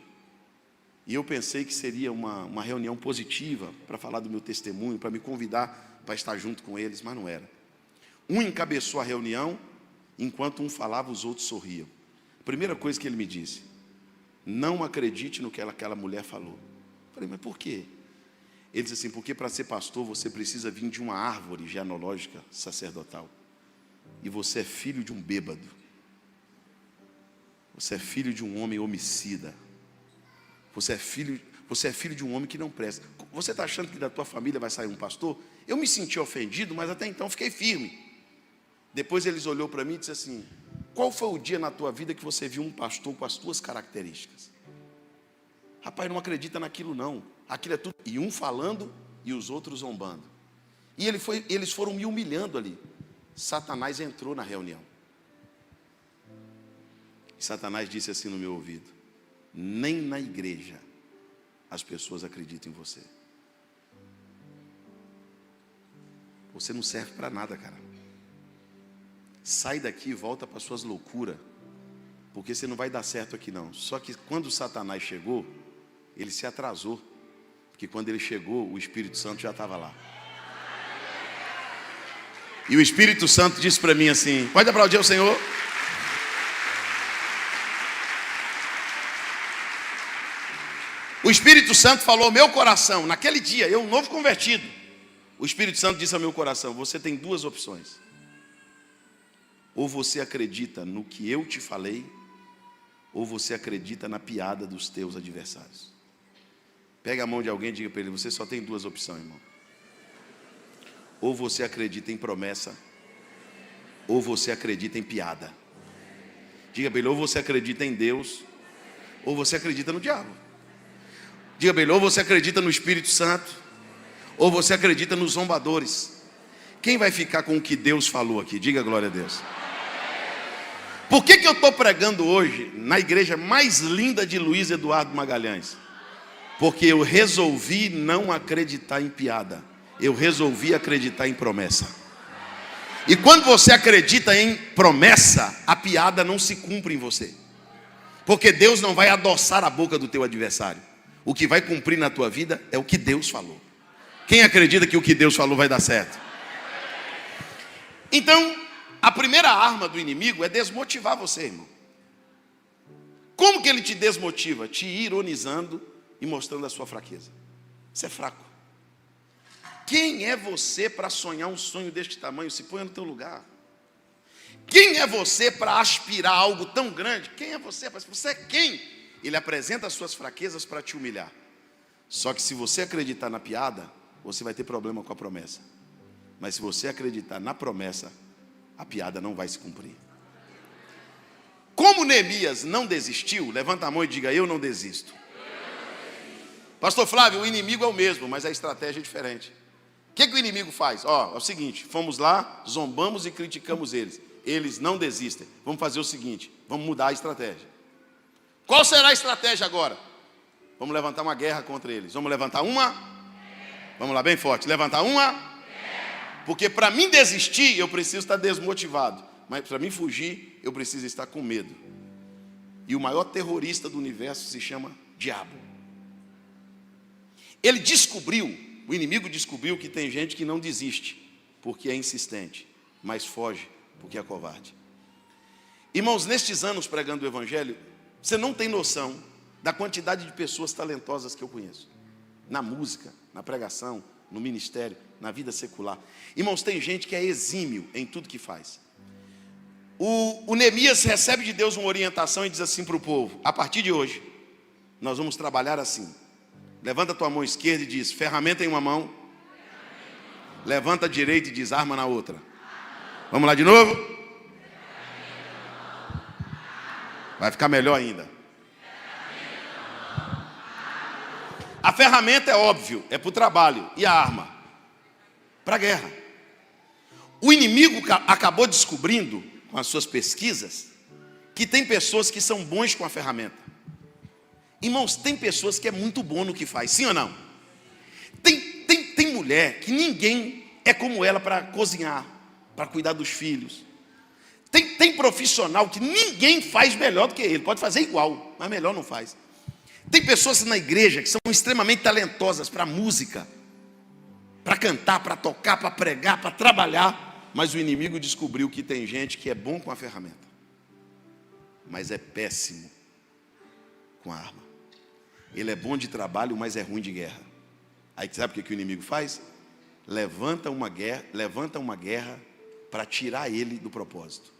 E eu pensei que seria uma reunião positiva, para falar do meu testemunho, para me convidar para estar junto com eles, mas não era. Um encabeçou a reunião, enquanto um falava, os outros sorriam. A primeira coisa que ele me disse: não acredite no que aquela mulher falou. Eu falei: mas por quê? Ele disse assim: porque para ser pastor você precisa vir de uma árvore genealógica sacerdotal. E você é filho de um bêbado. Você é filho de um homem homicida. Você é filho de um homem que não presta. Você está achando que da tua família vai sair um pastor? Eu me senti ofendido, mas até então fiquei firme. Depois eles olhou para mim e disse assim: qual foi o dia na tua vida que você viu um pastor com as tuas características? Rapaz, não acredita naquilo não. Aquilo é tudo. E um falando e os outros zombando. E eles foram me humilhando ali. Satanás entrou na reunião. E Satanás disse assim no meu ouvido: nem na igreja as pessoas acreditam em você. Você não serve para nada, cara. Sai daqui e volta para suas loucuras, porque você não vai dar certo aqui não. Só que quando Satanás chegou, ele se atrasou, porque quando ele chegou, o Espírito Santo já estava lá. E o Espírito Santo disse para mim assim: pode aplaudir ao Senhor? O Espírito Santo falou ao meu coração, naquele dia, eu um novo convertido. O Espírito Santo disse ao meu coração: você tem duas opções. Ou você acredita no que eu te falei, ou você acredita na piada dos teus adversários. Pega a mão de alguém e diga para ele: você só tem duas opções, irmão. Ou você acredita em promessa, ou você acredita em piada. Diga para ele: ou você acredita em Deus, ou você acredita no diabo. Diga para ele: ou você acredita no Espírito Santo, ou você acredita nos zombadores. Quem vai ficar com o que Deus falou aqui? Diga glória a Deus. Por que eu estou pregando hoje na igreja mais linda de Luiz Eduardo Magalhães? Porque eu resolvi não acreditar em piada. Eu resolvi acreditar em promessa. E quando você acredita em promessa, a piada não se cumpre em você. Porque Deus não vai adoçar a boca do teu adversário. O que vai cumprir na tua vida é o que Deus falou. Quem acredita que o que Deus falou vai dar certo? Então, a primeira arma do inimigo é desmotivar você, irmão. Como que ele te desmotiva? Te ironizando e mostrando a sua fraqueza. Você é fraco. Quem é você para sonhar um sonho deste tamanho? Se ponha no teu lugar. Quem é você para aspirar algo tão grande? Quem é você? Você é quem? Ele apresenta as suas fraquezas para te humilhar. Só que se você acreditar na piada, você vai ter problema com a promessa. Mas se você acreditar na promessa, a piada não vai se cumprir. Como Neemias não desistiu, levanta a mão e diga: eu não desisto. Pastor Flávio, o inimigo é o mesmo, mas a estratégia é diferente. O que o inimigo faz? É o seguinte: fomos lá, zombamos e criticamos eles. Eles não desistem. Vamos fazer o seguinte: vamos mudar a estratégia. Qual será a estratégia agora? Vamos levantar uma guerra contra eles. Vamos levantar uma? Vamos lá, bem forte. Levantar uma? Porque para mim desistir, eu preciso estar desmotivado. Mas para mim fugir, eu preciso estar com medo. E o maior terrorista do universo se chama diabo. Ele descobriu, o inimigo descobriu que tem gente que não desiste, porque é insistente, mas foge, porque é covarde. Irmãos, nestes anos pregando o evangelho, você não tem noção da quantidade de pessoas talentosas que eu conheço. Na música, na pregação, no ministério, na vida secular. Irmãos, tem gente que é exímio em tudo que faz. O Neemias recebe de Deus uma orientação e diz assim para o povo: a partir de hoje, nós vamos trabalhar assim. Levanta a tua mão esquerda e diz: ferramenta em uma mão. Levanta a direita e diz: arma na outra. Vamos lá de novo? Vai ficar melhor ainda. A ferramenta é óbvio, é para o trabalho. E a arma? Para a guerra. O inimigo acabou descobrindo, com as suas pesquisas, que tem pessoas que são bons com a ferramenta. Irmãos, tem pessoas que é muito bom no que faz, sim ou não? Tem mulher que ninguém é como ela para cozinhar, para cuidar dos filhos. Tem profissional que ninguém faz melhor do que ele. Pode fazer igual, mas melhor não faz. Tem pessoas na igreja que são extremamente talentosas para música, para cantar, para tocar, para pregar, para trabalhar. Mas o inimigo descobriu que tem gente que é bom com a ferramenta, mas é péssimo com a arma. Ele é bom de trabalho, mas é ruim de guerra. Aí sabe o que o inimigo faz? Levanta uma guerra para tirar ele do propósito.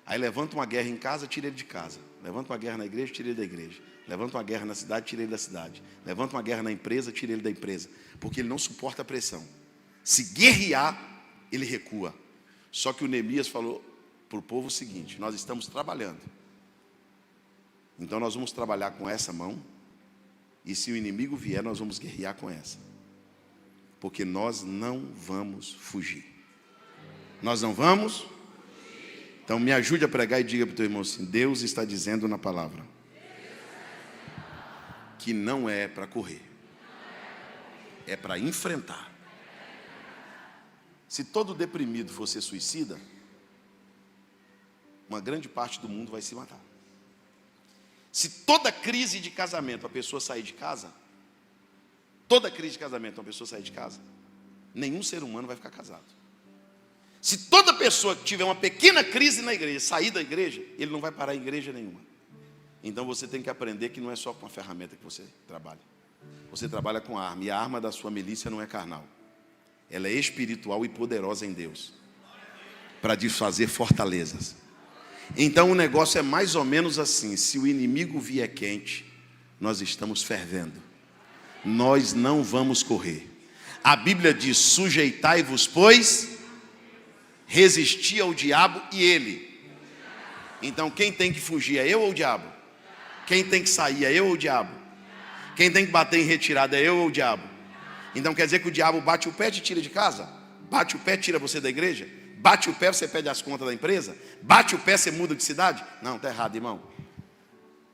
Aí levanta uma guerra em casa, tira ele de casa. Levanta uma guerra na igreja, tira ele da igreja. Levanta uma guerra na cidade, tira ele da cidade. Levanta uma guerra na empresa, tira ele da empresa. Porque ele não suporta a pressão. Se guerrear, ele recua. Só que o Neemias falou para o povo o seguinte: nós estamos trabalhando. Então nós vamos trabalhar com essa mão. E se o inimigo vier, nós vamos guerrear com essa. Porque nós não vamos fugir. Nós não vamos? Então me ajude a pregar e diga para o teu irmão assim: Deus está dizendo na palavra que não é para correr, é para enfrentar. Se todo deprimido fosse suicida, uma grande parte do mundo vai se matar. Se toda crise de casamento a pessoa sair de casa, nenhum ser humano vai ficar casado. Se toda pessoa que tiver uma pequena crise na igreja, sair da igreja, ele não vai parar em igreja nenhuma. Então você tem que aprender que não é só com a ferramenta que você trabalha. Você trabalha com a arma, e a arma da sua milícia não é carnal. Ela é espiritual e poderosa em Deus, para desfazer fortalezas. Então o negócio é mais ou menos assim: se o inimigo vier quente, nós estamos fervendo. Nós não vamos correr. A Bíblia diz: sujeitai-vos, pois, resisti ao diabo e ele. Então quem tem que fugir é eu ou o diabo? Quem tem que sair é eu ou o diabo? Quem tem que bater em retirada é eu ou o diabo? Então quer dizer que o diabo bate o pé e te tira de casa? Bate o pé, tira você da igreja? Bate o pé, você pede as contas da empresa? Bate o pé, você muda de cidade? Não, está errado, irmão.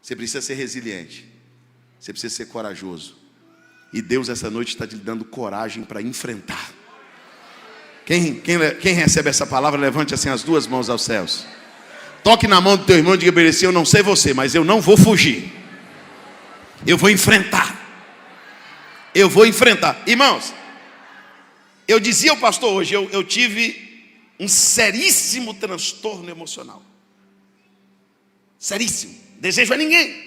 Você precisa ser resiliente. Você precisa ser corajoso. E Deus essa noite está te dando coragem para enfrentar. Quem recebe essa palavra, levante assim as duas mãos aos céus. Toque na mão do teu irmão e diga para ele assim: eu não sei você, mas eu não vou fugir. Eu vou enfrentar. Eu vou enfrentar. Irmãos, Eu dizia ao pastor hoje, eu tive um seríssimo transtorno emocional. Seríssimo. Desejo a ninguém.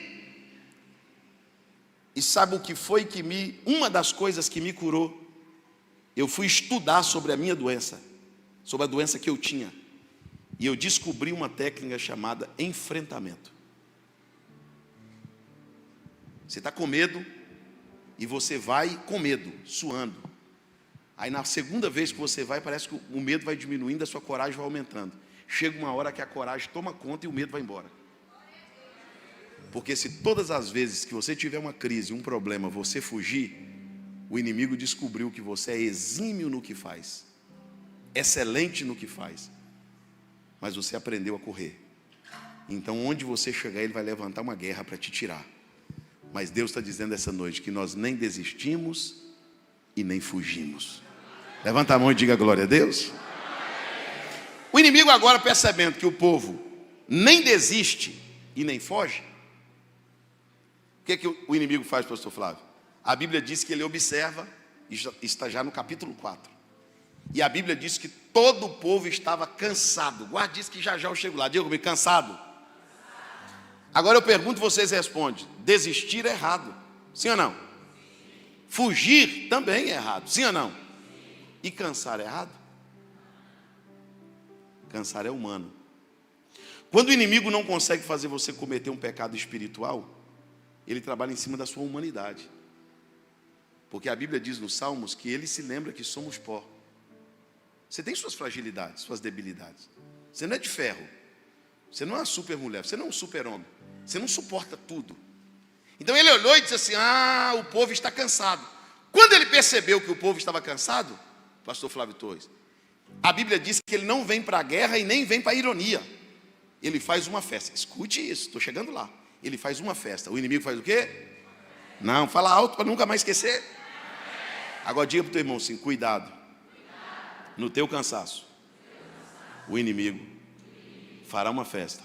E sabe o que foi uma das coisas que me curou? Eu fui estudar sobre a minha doença, sobre a doença que eu tinha. E eu descobri uma técnica chamada enfrentamento. Você está com medo e você vai com medo, suando. Aí na segunda vez que você vai, parece que o medo vai diminuindo, a sua coragem vai aumentando. Chega uma hora que a coragem toma conta e o medo vai embora. Porque se todas as vezes que você tiver uma crise, um problema, você fugir, o inimigo descobriu que você é exímio no que faz, excelente no que faz, mas você aprendeu a correr. Então onde você chegar, ele vai levantar uma guerra para te tirar. Mas Deus está dizendo essa noite que nós nem desistimos e nem fugimos. Levanta a mão e diga glória a Deus. O inimigo agora, percebendo que o povo nem desiste e nem foge, o que o inimigo faz, pastor Flávio? A Bíblia diz que ele observa, e está já no capítulo 4. E a Bíblia diz que todo o povo estava cansado. Guarde isso que já eu chego lá. Diga comigo, cansado. Agora eu pergunto, vocês respondem. Desistir é errado. Sim ou não? Fugir também é errado. Sim ou não? E cansar é errado? Cansar é humano. Quando o inimigo não consegue fazer você cometer um pecado espiritual, ele trabalha em cima da sua humanidade. Porque a Bíblia diz nos Salmos que ele se lembra que somos pó. Você tem suas fragilidades, suas debilidades. Você não é de ferro. Você não é uma super mulher, você não é um super homem. Você não suporta tudo. Então ele olhou e disse assim, o povo está cansado. Quando ele percebeu que o povo estava cansado, pastor Flávio Torres, a Bíblia diz que ele não vem para a guerra e nem vem para a ironia. Ele faz uma festa. Escute isso, estou chegando lá. Ele faz uma festa. O inimigo faz o quê? Não, fala alto para nunca mais esquecer. Agora diga para o teu irmão assim, cuidado. No teu cansaço, o inimigo fará uma festa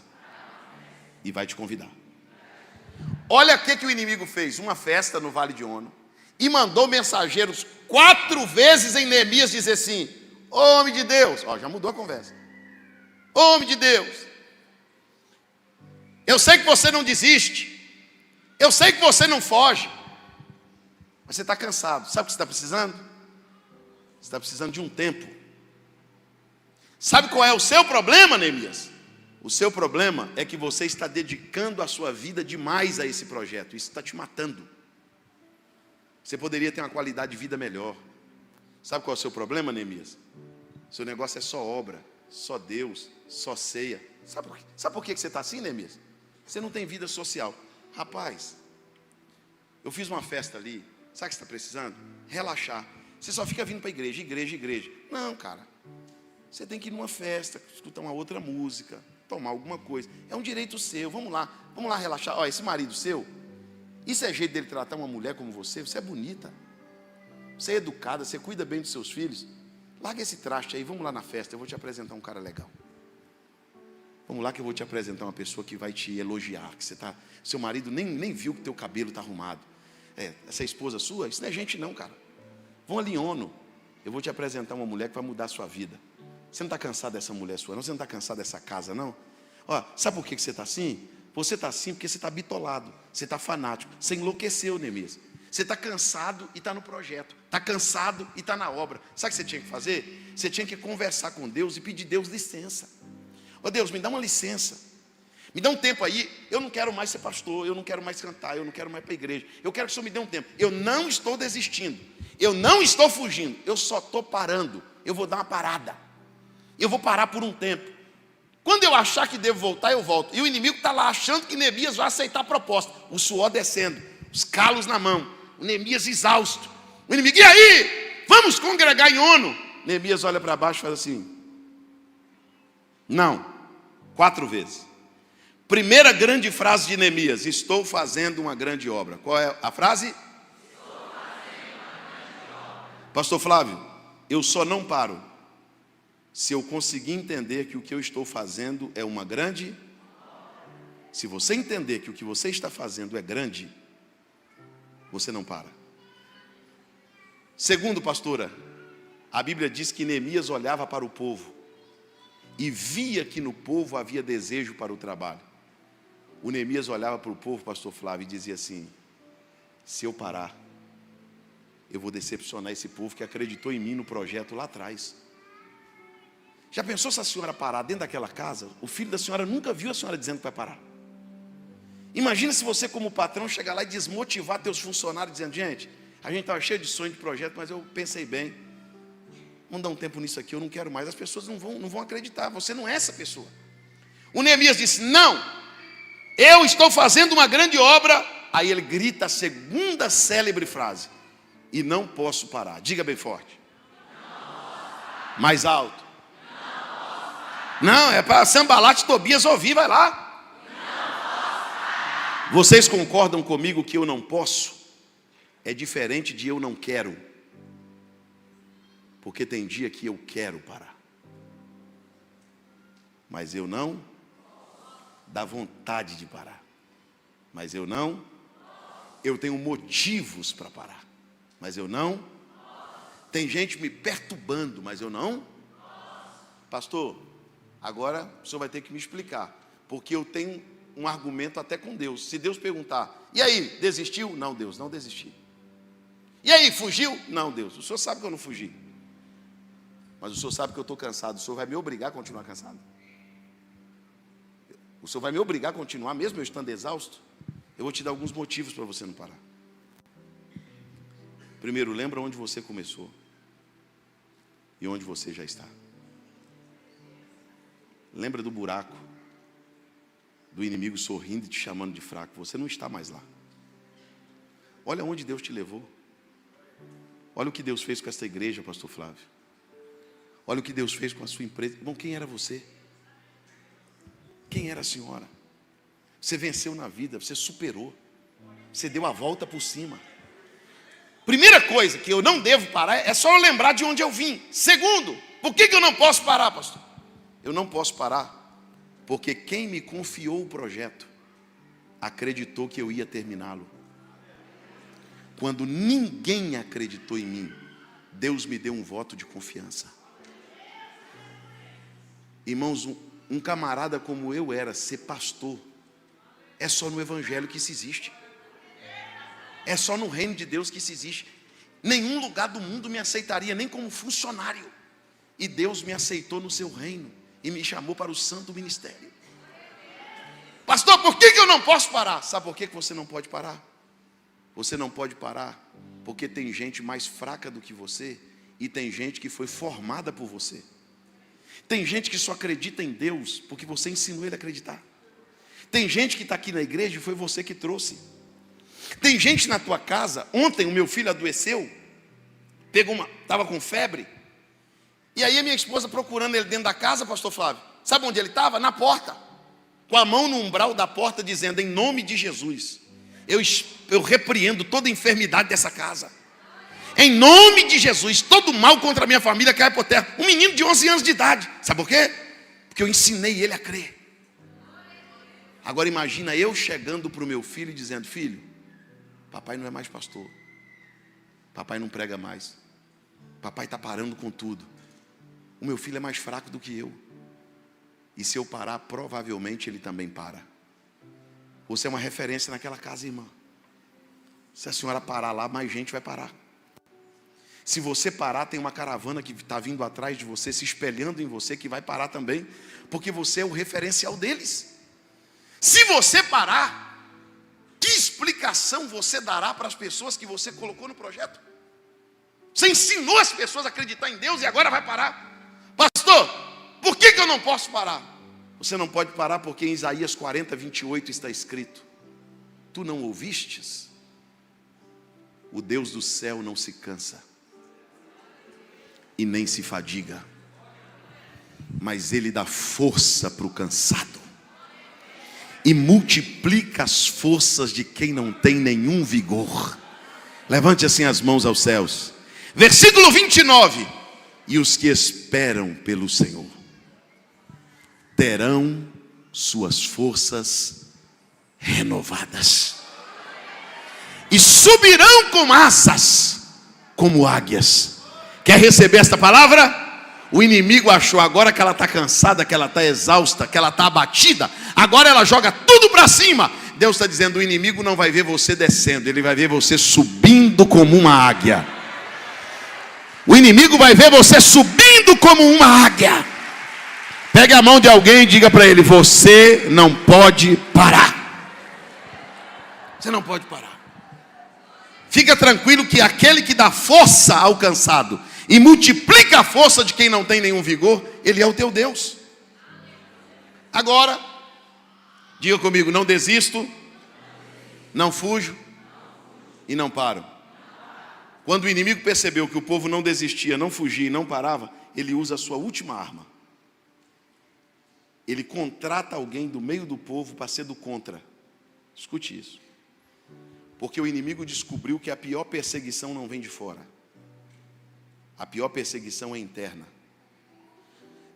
e vai te convidar. Olha o que o inimigo fez. Uma festa no Vale de Ono. E mandou mensageiros 4 vezes em Neemias dizer assim, homem de Deus. Já mudou a conversa. Homem de Deus. Eu sei que você não desiste. Eu sei que você não foge. Mas você está cansado. Sabe o que você está precisando? Você está precisando de um tempo. Sabe qual é o seu problema, Neemias? O seu problema é que você está dedicando a sua vida demais a esse projeto. Isso está te matando. Você poderia ter uma qualidade de vida melhor. Sabe qual é o seu problema, Neemias? Seu negócio é só obra, só Deus, só ceia. Sabe por que você está assim, Neemias? Você não tem vida social. Rapaz, eu fiz uma festa ali. Sabe o que você está precisando? Relaxar. Você só fica vindo para a igreja, igreja, igreja. Não, cara. Você tem que ir numa festa, escutar uma outra música, tomar alguma coisa. É um direito seu. Vamos lá relaxar. Esse marido seu, isso é jeito dele tratar uma mulher como você? Você é bonita. Você é educada, você cuida bem dos seus filhos. Larga esse traste aí, vamos lá na festa. Eu vou te apresentar um cara legal. Vamos lá que eu vou te apresentar uma pessoa que vai te elogiar. Que seu marido nem viu que teu cabelo está arrumado. Essa é a esposa sua? Isso não é gente não, cara. Vão ali em ONU. Eu vou te apresentar uma mulher que vai mudar a sua vida. Você não está cansado dessa mulher sua, não? Você não está cansado dessa casa, não? Sabe por que você está assim? Você está assim porque você está bitolado. Você está fanático. Você enlouqueceu, Neemias. Você está cansado e está no projeto. Está cansado e está na obra. Sabe o que você tinha que fazer? Você tinha que conversar com Deus e pedir Deus licença. Deus, me dá uma licença. Me dá um tempo aí. Eu não quero mais ser pastor. Eu não quero mais cantar. Eu não quero mais ir para a igreja. Eu quero que o Senhor me dê um tempo. Eu não estou desistindo. Eu não estou fugindo. Eu só estou parando. Eu vou dar uma parada. Eu vou parar por um tempo. Quando eu achar que devo voltar, eu volto. E o inimigo está lá achando que Neemias vai aceitar a proposta. O suor descendo. Os calos na mão. O Neemias exausto. O inimigo, e aí? Vamos congregar em ONU. Neemias olha para baixo e faz assim. Não. 4 vezes. Primeira grande frase de Neemias. Estou fazendo uma grande obra. Qual é a frase? Estou fazendo uma grande obra. Pastor Flávio, eu só não paro se eu conseguir entender que o que eu estou fazendo é uma grande obra. Se você entender que o que você está fazendo é grande, você não para. Segundo, pastora, A Bíblia diz que Neemias olhava para o povo e via que no povo havia desejo para o trabalho. O Neemias olhava para o povo, pastor Flávio, e dizia assim: se eu parar, eu vou decepcionar esse povo que acreditou em mim no projeto lá atrás. Já pensou se a senhora parar dentro daquela casa? O filho da senhora nunca viu a senhora dizendo que vai parar. Imagina se você, como patrão, chegar lá e desmotivar teus funcionários, dizendo: gente, a gente estava cheio de sonho de projeto, mas eu pensei bem, vamos dar um tempo nisso aqui, eu não quero mais. As pessoas não vão acreditar, você não é essa pessoa. O Neemias disse: não, eu estou fazendo uma grande obra. Aí ele grita a segunda célebre frase: e não posso parar. Diga bem forte. Mais alto. Não, é para Sanbalat e Tobias ouvir, vai lá. Vocês concordam comigo que eu não posso é diferente de eu não quero? Porque tem dia que eu quero parar, mas eu não. Dá vontade de parar, mas eu não. Eu tenho motivos para parar, mas eu não. Tem gente me perturbando, mas eu não. Pastor, agora o senhor vai ter que me explicar, porque eu tenho um argumento até com Deus. Se Deus perguntar: e aí, desistiu? Não, Deus, não desisti. E aí, fugiu? Não, Deus, o senhor sabe que eu não fugi, mas o senhor sabe que eu estou cansado. O senhor vai me obrigar a continuar cansado? O senhor vai me obrigar a continuar mesmo eu estando exausto? Eu vou te dar alguns motivos para você não parar. Primeiro, lembra onde você começou e onde você já está. Lembra do buraco, do inimigo sorrindo e te chamando de fraco. Você não está mais lá. Olha onde Deus te levou. Olha o que Deus fez com esta igreja, pastor Flávio. Olha o que Deus fez com a sua empresa. Irmão, quem era você? Quem era a senhora? Você venceu na vida, você superou, você deu a volta por cima. Primeira coisa que eu não devo parar é só eu lembrar de onde eu vim. Segundo, por que eu não posso parar, pastor? Eu não posso parar porque quem me confiou o projeto acreditou que eu ia terminá-lo. Quando ninguém acreditou em mim, Deus me deu um voto de confiança. Irmãos, um camarada como eu era, ser pastor, é só no evangelho que isso existe. É só no reino de Deus que isso existe. Nenhum lugar do mundo me aceitaria, nem como funcionário. E Deus me aceitou no seu reino e me chamou para o santo ministério. Pastor, por que eu não posso parar? Sabe por que você não pode parar? Você não pode parar porque tem gente mais fraca do que você e tem gente que foi formada por você. Tem gente que só acredita em Deus porque você ensinou ele a acreditar. Tem gente que está aqui na igreja e foi você que trouxe. Tem gente na tua casa. Ontem o meu filho adoeceu, estava com febre. E aí a minha esposa procurando ele dentro da casa, pastor Flávio. Sabe onde ele estava? Na porta, com a mão no umbral da porta, dizendo: em nome de Jesus, eu repreendo toda enfermidade dessa casa. Em nome de Jesus, todo mal contra a minha família cai por terra. Um menino de 11 anos de idade. Sabe por quê? Porque eu ensinei ele a crer. Agora imagina eu chegando para o meu filho e dizendo: filho, papai não é mais pastor, papai não prega mais, papai está parando com tudo. O meu filho é mais fraco do que eu, e se eu parar, provavelmente ele também para. Você é uma referência naquela casa, irmã. Se a senhora parar lá, mais gente vai parar. Se você parar, tem uma caravana que está vindo atrás de você, se espelhando em você, que vai parar também, porque você é o referencial deles. Se você parar, que explicação você dará para as pessoas que você colocou no projeto? Você ensinou as pessoas a acreditar em Deus e agora vai parar. Pastor, por que eu não posso parar? Você não pode parar porque em Isaías 40, 28 está escrito: tu não ouvistes? O Deus do céu não se cansa e nem se fadiga, mas Ele dá força para o cansado e multiplica as forças de quem não tem nenhum vigor. Levante assim as mãos aos céus. Versículo 29. E os que esperam pelo Senhor terão suas forças renovadas e subirão com asas como águias, Quer receber esta palavra? O inimigo achou agora que ela está cansada, que ela está exausta, que ela está abatida. Agora ela joga tudo para cima. Deus está dizendo: o inimigo não vai ver você descendo, ele vai ver você subindo como uma águia. O inimigo vai ver você subindo como uma águia. Pegue a mão de alguém e diga para ele: você não pode parar. Você não pode parar. Fica tranquilo que aquele que dá força ao cansado e multiplica a força de quem não tem nenhum vigor, ele é o teu Deus. Agora, diga comigo: não desisto, não fujo e não paro. Quando o inimigo percebeu que o povo não desistia, não fugia e não parava, ele usa a sua última arma. Ele contrata alguém do meio do povo para ser do contra. Escute isso. Porque o inimigo descobriu que a pior perseguição não vem de fora. A pior perseguição é interna.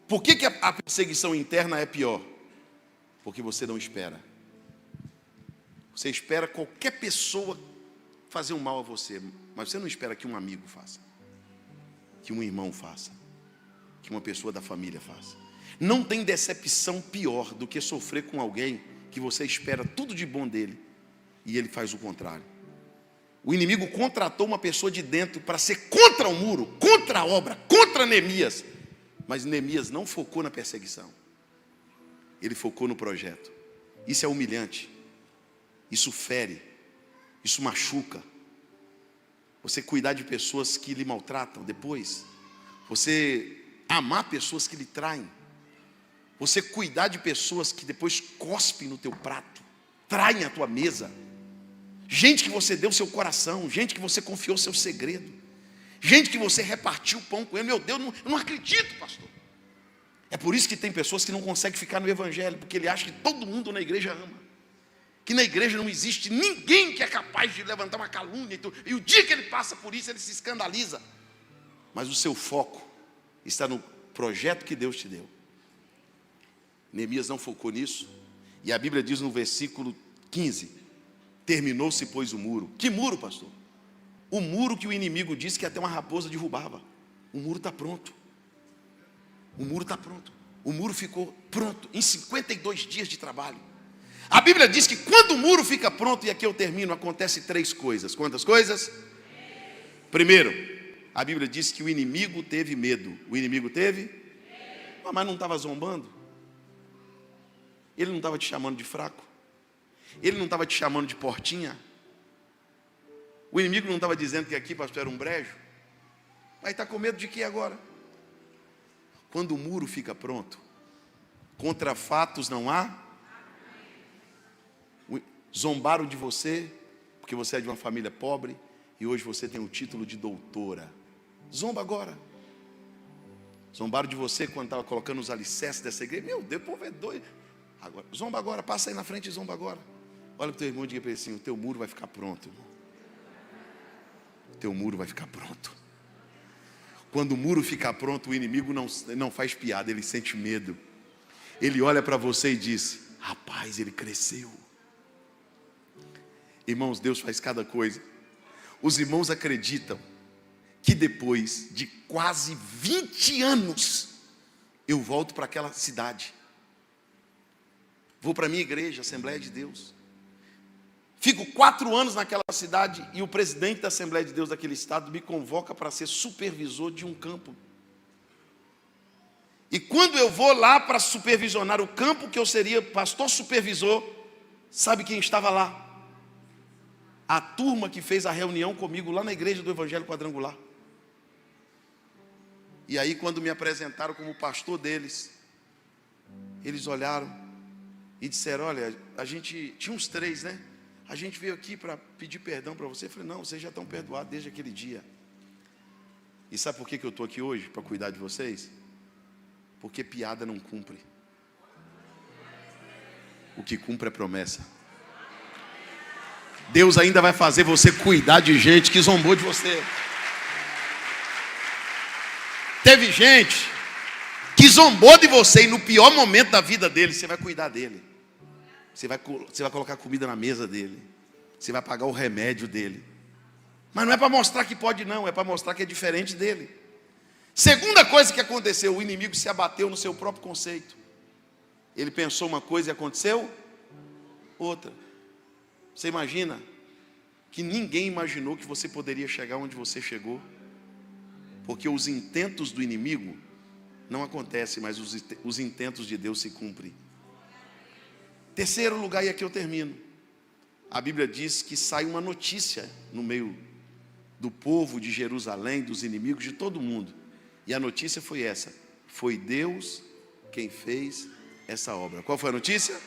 Por que a perseguição interna é pior? Porque você não espera. Você espera qualquer pessoa fazer um mal a você, mas você não espera que um amigo faça, que um irmão faça, que uma pessoa da família faça. Não tem decepção pior do que sofrer com alguém que você espera tudo de bom dele e ele faz o contrário. O inimigo contratou uma pessoa de dentro para ser contra o muro, contra a obra, contra Neemias. Mas Neemias não focou na perseguição. Ele focou no projeto. Isso é humilhante. Isso fere. Isso machuca. Você cuidar de pessoas que lhe maltratam depois. Você amar pessoas que lhe traem. Você cuidar de pessoas que depois cospem no teu prato, traem a tua mesa. Gente que você deu seu coração, gente que você confiou seu segredo, gente que você repartiu o pão com ele. Meu Deus, eu não acredito, pastor. É por isso que tem pessoas que não conseguem ficar no evangelho, porque ele acha que todo mundo na igreja ama, que na igreja não existe ninguém que é capaz de levantar uma calúnia, e o dia que ele passa por isso, ele se escandaliza. Mas o seu foco está no projeto que Deus te deu. Neemias não focou nisso, e a Bíblia diz no versículo 15: terminou-se, pois, o muro. Que muro, pastor? O muro que o inimigo disse que até uma raposa derrubava. O muro está pronto. O muro está pronto. O muro ficou pronto em 52 dias de trabalho. A Bíblia diz que quando o muro fica pronto, e aqui eu termino, acontece 3 coisas. Quantas coisas? Primeiro, a Bíblia diz que o inimigo teve medo. O inimigo teve? Mas não estava zombando? Ele não estava te chamando de fraco? Ele não estava te chamando de portinha? O inimigo não estava dizendo que aqui, pastor, era um brejo? Mas está com medo de quê agora? Quando o muro fica pronto, contra fatos não há. Zombaram de você, porque você é de uma família pobre, e hoje você tem o título de doutora. Zomba agora. Zombaram de você quando estava colocando os alicerces dessa igreja. Meu Deus, o povo é doido. Agora, zomba agora, passa aí na frente e zomba agora. Olha para o teu irmão e diga para ele assim: o teu muro vai ficar pronto, irmão. O teu muro vai ficar pronto. Quando o muro ficar pronto, o inimigo não faz piada, ele sente medo. Ele olha para você e diz: rapaz, ele cresceu. Irmãos, Deus faz cada coisa. Os irmãos acreditam que depois de quase 20 anos, eu volto para aquela cidade. Vou para a minha igreja, Assembleia de Deus. Fico 4 anos naquela cidade e o presidente da Assembleia de Deus daquele estado me convoca para ser supervisor de um campo. E quando eu vou lá para supervisionar o campo, que eu seria pastor supervisor, sabe quem estava lá? A turma que fez a reunião comigo lá na igreja do Evangelho Quadrangular. E aí, quando me apresentaram como pastor deles, eles olharam e disseram: olha, a gente tinha uns 3, né? A gente veio aqui para pedir perdão para você. Eu falei: não, vocês já estão perdoados desde aquele dia. E sabe por que eu estou aqui hoje? Para cuidar de vocês? Porque piada não cumpre. O que cumpre é promessa. Deus ainda vai fazer você cuidar de gente que zombou de você. Teve gente que zombou de você, e no pior momento da vida dele, você vai cuidar dele. Você vai colocar comida na mesa dele. Você vai pagar o remédio dele. Mas não é para mostrar que pode não, é para mostrar que é diferente dele. Segunda coisa que aconteceu, o inimigo se abateu no seu próprio conceito. Ele pensou uma coisa e aconteceu outra. Você imagina que ninguém imaginou que você poderia chegar onde você chegou? Porque os intentos do inimigo não acontecem, mas os intentos de Deus se cumprem. Terceiro lugar, e aqui eu termino. A Bíblia diz que sai uma notícia no meio do povo de Jerusalém, dos inimigos, de todo mundo. E a notícia foi essa: foi Deus quem fez essa obra. Qual foi a notícia?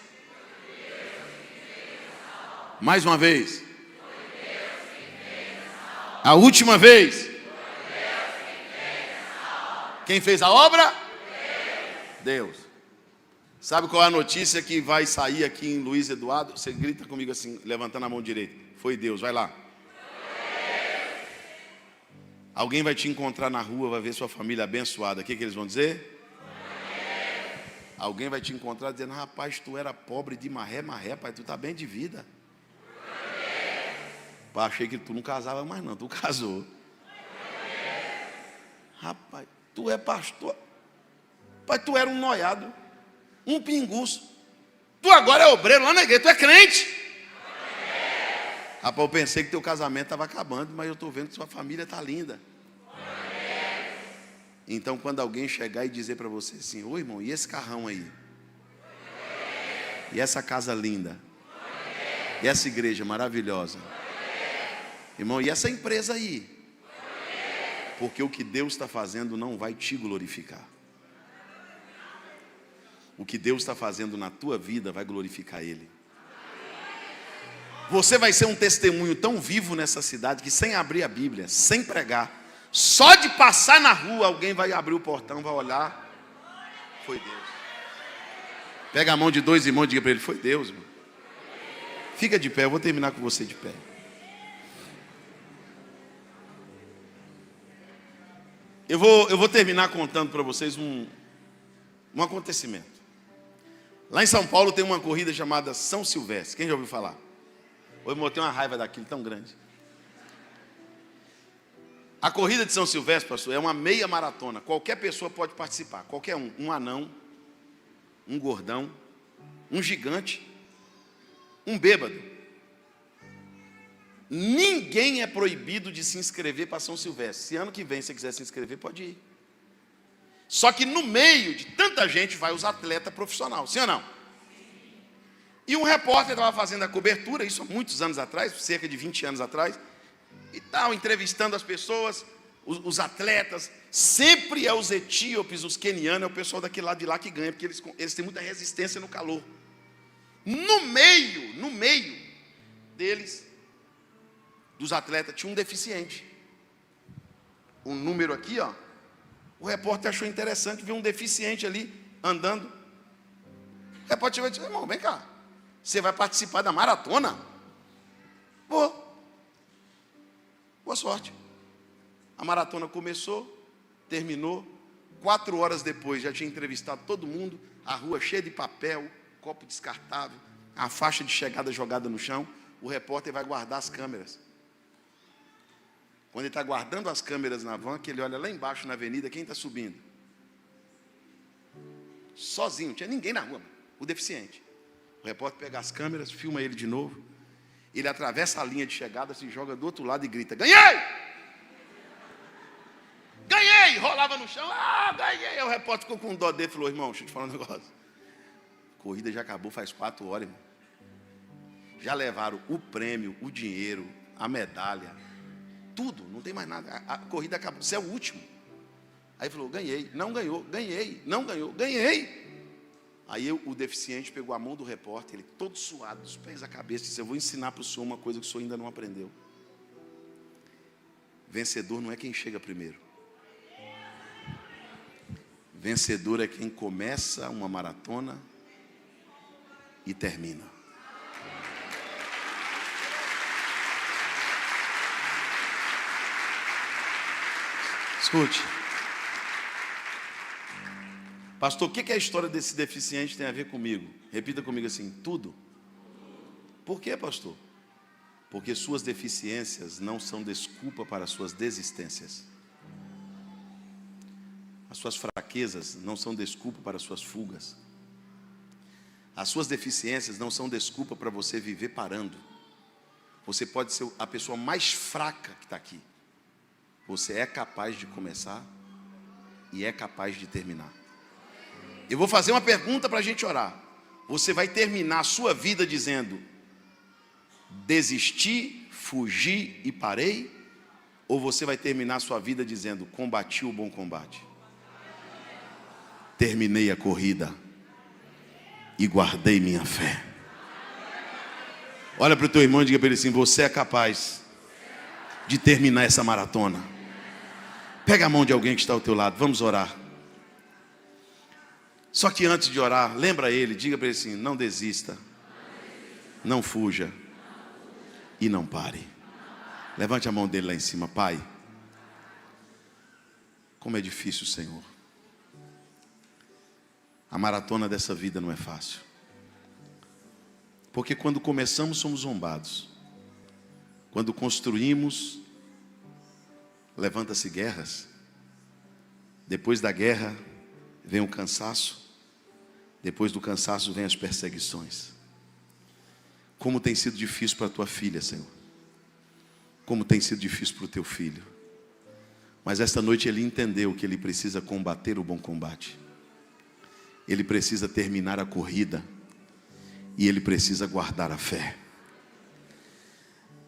Mais uma vez. A última vez. Quem fez a obra? Deus. Sabe qual é a notícia que vai sair aqui em Luiz Eduardo? Você grita comigo assim, levantando a mão direita. Foi Deus, vai lá. Alguém vai te encontrar na rua, vai ver sua família abençoada. O que eles vão dizer? Alguém vai te encontrar dizendo: rapaz, tu era pobre de marré, pai, tu tá bem de vida. Pai, achei que tu não casava mais não, tu casou. Rapaz, tu é pastor. Pai, tu era um noiado, um pinguço. Tu agora é obreiro lá na igreja, tu é crente. Rapaz, eu pensei que teu casamento estava acabando, mas eu estou vendo que sua família está linda. Então, quando alguém chegar e dizer para você assim: ô irmão, e esse carrão aí? E essa casa linda? E essa igreja maravilhosa? Irmão, e essa empresa aí? Porque o que Deus está fazendo não vai te glorificar. O que Deus está fazendo na tua vida vai glorificar Ele. Você vai ser um testemunho tão vivo nessa cidade que, sem abrir a Bíblia, sem pregar, só de passar na rua, alguém vai abrir o portão, vai olhar. Foi Deus. Pega a mão de dois irmãos e diga para ele: foi Deus, irmão. Fica de pé, eu vou terminar com você de pé. Eu vou terminar contando para vocês um acontecimento. Lá em São Paulo tem uma corrida chamada São Silvestre. Quem já ouviu falar? Ô, irmão, eu tenho uma raiva daquilo tão grande. A corrida de São Silvestre, pastor, é uma meia maratona. Qualquer pessoa pode participar. Qualquer um. Um anão, um gordão, um gigante, um bêbado. Ninguém é proibido de se inscrever para São Silvestre. Se ano que vem você quiser se inscrever, pode ir. Só que no meio de tanta gente vai os atletas profissionais, sim ou não? E um repórter estava fazendo a cobertura, isso há muitos anos atrás, cerca de 20 anos atrás, e tal, entrevistando as pessoas, os atletas. Sempre é os etíopes, os quenianos, é o pessoal daquele lado de lá que ganha, porque eles têm muita resistência no calor. No meio deles, dos atletas, tinha um deficiente. Um número aqui, ó. O repórter achou interessante ver um deficiente ali andando. O repórter chegou e disse: irmão, vem cá, você vai participar da maratona? Vou. Boa sorte. A maratona começou, terminou. 4 horas depois já tinha entrevistado todo mundo. A rua cheia de papel, copo descartável, a faixa de chegada jogada no chão. O repórter vai guardar as câmeras. Quando ele está guardando as câmeras na van, que ele olha lá embaixo na avenida, quem está subindo? Sozinho, não tinha ninguém na rua, o deficiente. O repórter pega as câmeras, filma ele de novo. Ele atravessa a linha de chegada, se joga do outro lado e grita: ganhei! Ganhei! Rolava no chão, ganhei! O repórter ficou com dó dele e falou: irmão, deixa eu te falar um negócio. A corrida já acabou faz 4 horas, irmão. Já levaram o prêmio, o dinheiro, a medalha, tudo, não tem mais nada. A corrida acabou, você é o último. Aí falou: ganhei, não ganhou, ganhei, não ganhou, ganhei. Aí o deficiente pegou a mão do repórter, ele todo suado, dos pés à cabeça, disse: eu vou ensinar para o senhor uma coisa que o senhor ainda não aprendeu. Vencedor não é quem chega primeiro. Vencedor é quem começa uma maratona e termina. Escute. Pastor, o que a história desse deficiente tem a ver comigo? Repita comigo assim: tudo. Por quê, pastor? Porque suas deficiências não são desculpa para suas desistências. As suas fraquezas não são desculpa para as suas fugas. As suas deficiências não são desculpa para você viver parando. Você pode ser a pessoa mais fraca que está aqui. Você é capaz de começar e é capaz de terminar. Eu vou fazer uma pergunta para a gente orar. Você vai terminar a sua vida dizendo: desisti, fugi e parei? Ou você vai terminar a sua vida dizendo: combati o bom combate, terminei a corrida e guardei minha fé? Olha para o teu irmão e diga para ele assim: você é capaz de terminar essa maratona. Pega a mão de alguém que está ao teu lado, vamos orar. Só que antes de orar, lembra ele, diga para ele assim: não desista, não fuja e não pare. Levante a mão dele lá em cima. Pai, como é difícil, Senhor. A maratona dessa vida não é fácil. Porque quando começamos somos zombados. Quando construímos, levanta-se guerras. Depois da guerra vem o cansaço. Depois do cansaço vem as perseguições. Como tem sido difícil para a tua filha, Senhor. Como tem sido difícil para o teu filho. Mas esta noite ele entendeu que ele precisa combater o bom combate. Ele precisa terminar a corrida. E ele precisa guardar a fé.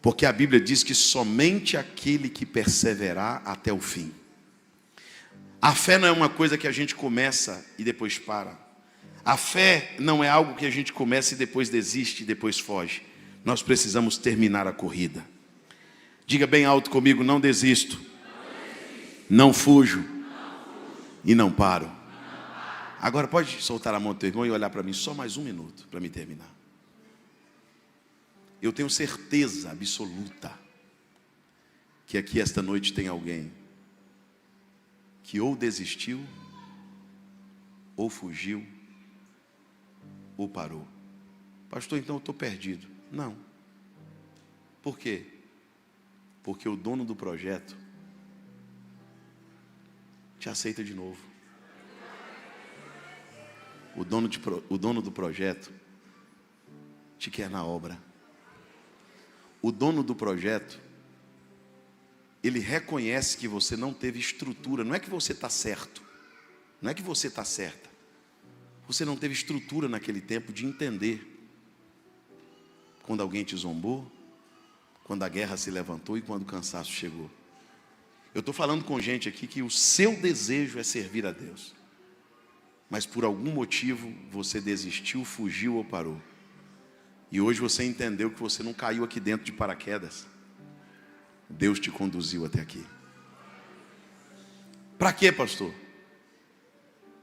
Porque a Bíblia diz que somente aquele que perseverar até o fim. A fé não é uma coisa que a gente começa e depois para. A fé não é algo que a gente começa e depois desiste e depois foge. Nós precisamos terminar a corrida. Diga bem alto comigo: não desisto, não fujo e não paro. Agora pode soltar a mão do teu irmão e olhar para mim só mais um minuto para me terminar. Eu tenho certeza absoluta que aqui esta noite tem alguém que ou desistiu, ou fugiu, ou parou. Pastor, então eu estou perdido. Não. Por quê? Porque o dono do projeto te aceita de novo. O dono do projeto te quer na obra. O dono do projeto, ele reconhece que você não teve estrutura. Não é que você está certo. Não é que você está certa. Você não teve estrutura naquele tempo de entender quando alguém te zombou, quando a guerra se levantou e quando o cansaço chegou. Eu estou falando com gente aqui que o seu desejo é servir a Deus. Mas por algum motivo você desistiu, fugiu ou parou. E hoje você entendeu que você não caiu aqui dentro de paraquedas. Deus te conduziu até aqui. Para quê, pastor?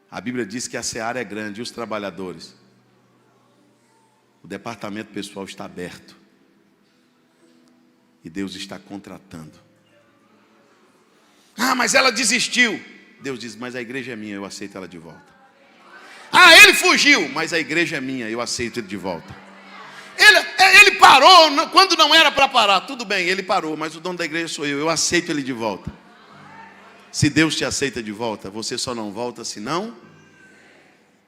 A Bíblia diz que a seara é grande e os trabalhadores. O departamento pessoal está aberto. E Deus está contratando. Ah, mas ela desistiu. Deus diz: mas a igreja é minha, eu aceito ela de volta. Ah, ele fugiu, mas a igreja é minha, eu aceito ele de volta. Ele parou quando não era para parar. Tudo bem, ele parou, mas o dono da igreja sou eu aceito ele de volta. Se Deus te aceita de volta, você só não volta senão.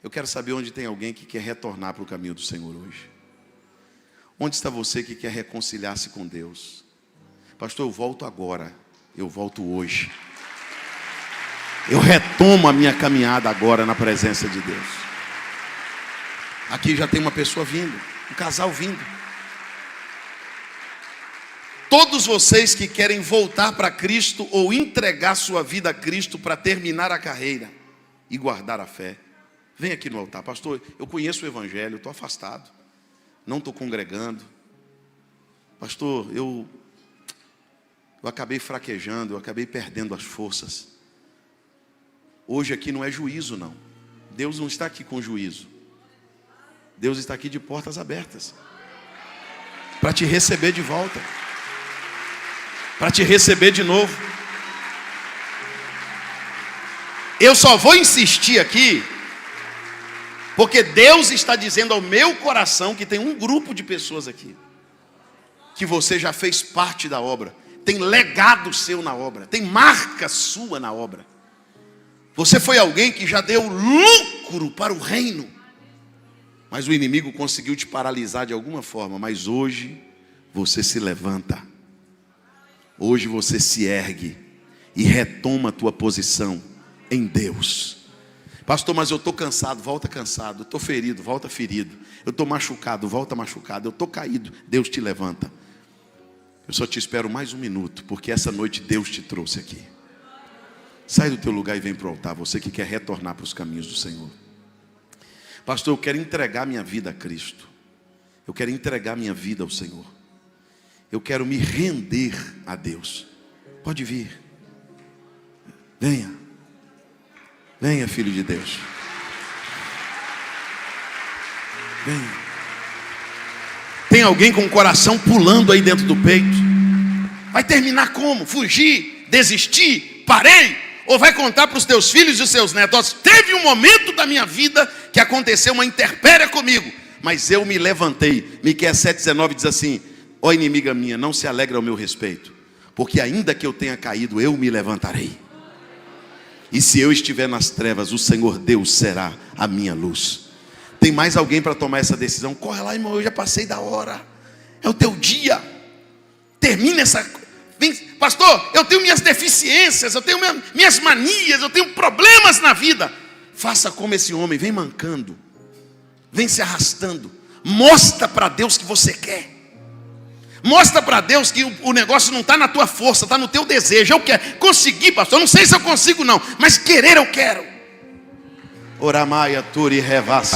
Eu quero saber onde tem alguém que quer retornar para o caminho do Senhor hoje. Onde está você que quer reconciliar-se com Deus? Pastor, eu volto agora, eu volto hoje. Eu retomo a minha caminhada agora na presença de Deus. Aqui já tem uma pessoa vindo, um casal vindo. Todos vocês que querem voltar para Cristo ou entregar sua vida a Cristo para terminar a carreira e guardar a fé, vem aqui no altar. Pastor, eu conheço o Evangelho, estou afastado, não estou congregando. Pastor, eu acabei fraquejando, eu acabei perdendo as forças. Hoje aqui não é juízo, não. Deus não está aqui com juízo. Deus está aqui de portas abertas para te receber de volta, para te receber de novo. Eu só vou insistir aqui porque Deus está dizendo ao meu coração que tem um grupo de pessoas aqui que você já fez parte da obra, tem legado seu na obra, tem marca sua na obra. Você foi alguém que já deu lucro para o reino, mas o inimigo conseguiu te paralisar de alguma forma. Mas hoje você se levanta, hoje você se ergue e retoma a tua posição em Deus. Pastor, mas eu estou cansado, volta cansado. Eu estou ferido, volta ferido. Eu estou machucado, volta machucado. Eu estou caído, Deus te levanta. Eu só te espero mais um minuto, porque essa noite Deus te trouxe aqui. Sai do teu lugar e vem para o altar, você que quer retornar para os caminhos do Senhor. Pastor, eu quero entregar minha vida a Cristo. Eu quero entregar minha vida ao Senhor. Eu quero me render a Deus. Pode vir. Venha. Venha, filho de Deus. Venha. Tem alguém com o coração pulando aí dentro do peito? Vai terminar como? Fugir? Desistir? Parei? Ou vai contar para os teus filhos e os seus netos? Teve um momento da minha vida que aconteceu uma intempérie comigo, mas eu me levantei. Miqueias 7,19 diz assim: ó inimiga minha, não se alegra ao meu respeito, porque ainda que eu tenha caído, eu me levantarei. E se eu estiver nas trevas, o Senhor Deus será a minha luz. Tem mais alguém para tomar essa decisão? Corre lá, irmão, eu já passei da hora. É o teu dia. Termina essa... Vem, pastor, eu tenho minhas deficiências, eu tenho minhas manias, eu tenho problemas na vida. Faça como esse homem, vem mancando, vem se arrastando. Mostra para Deus que você quer. Mostra para Deus que o negócio não está na tua força, está no teu desejo. Eu quero conseguir, pastor, eu não sei se eu consigo não, mas querer eu quero.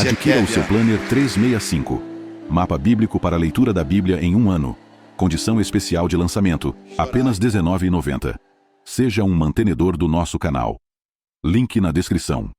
Adquira o seu Planner 365, mapa bíblico para a leitura da Bíblia em um ano. Condição especial de lançamento, apenas R$19,90. Seja um mantenedor do nosso canal. Link na descrição.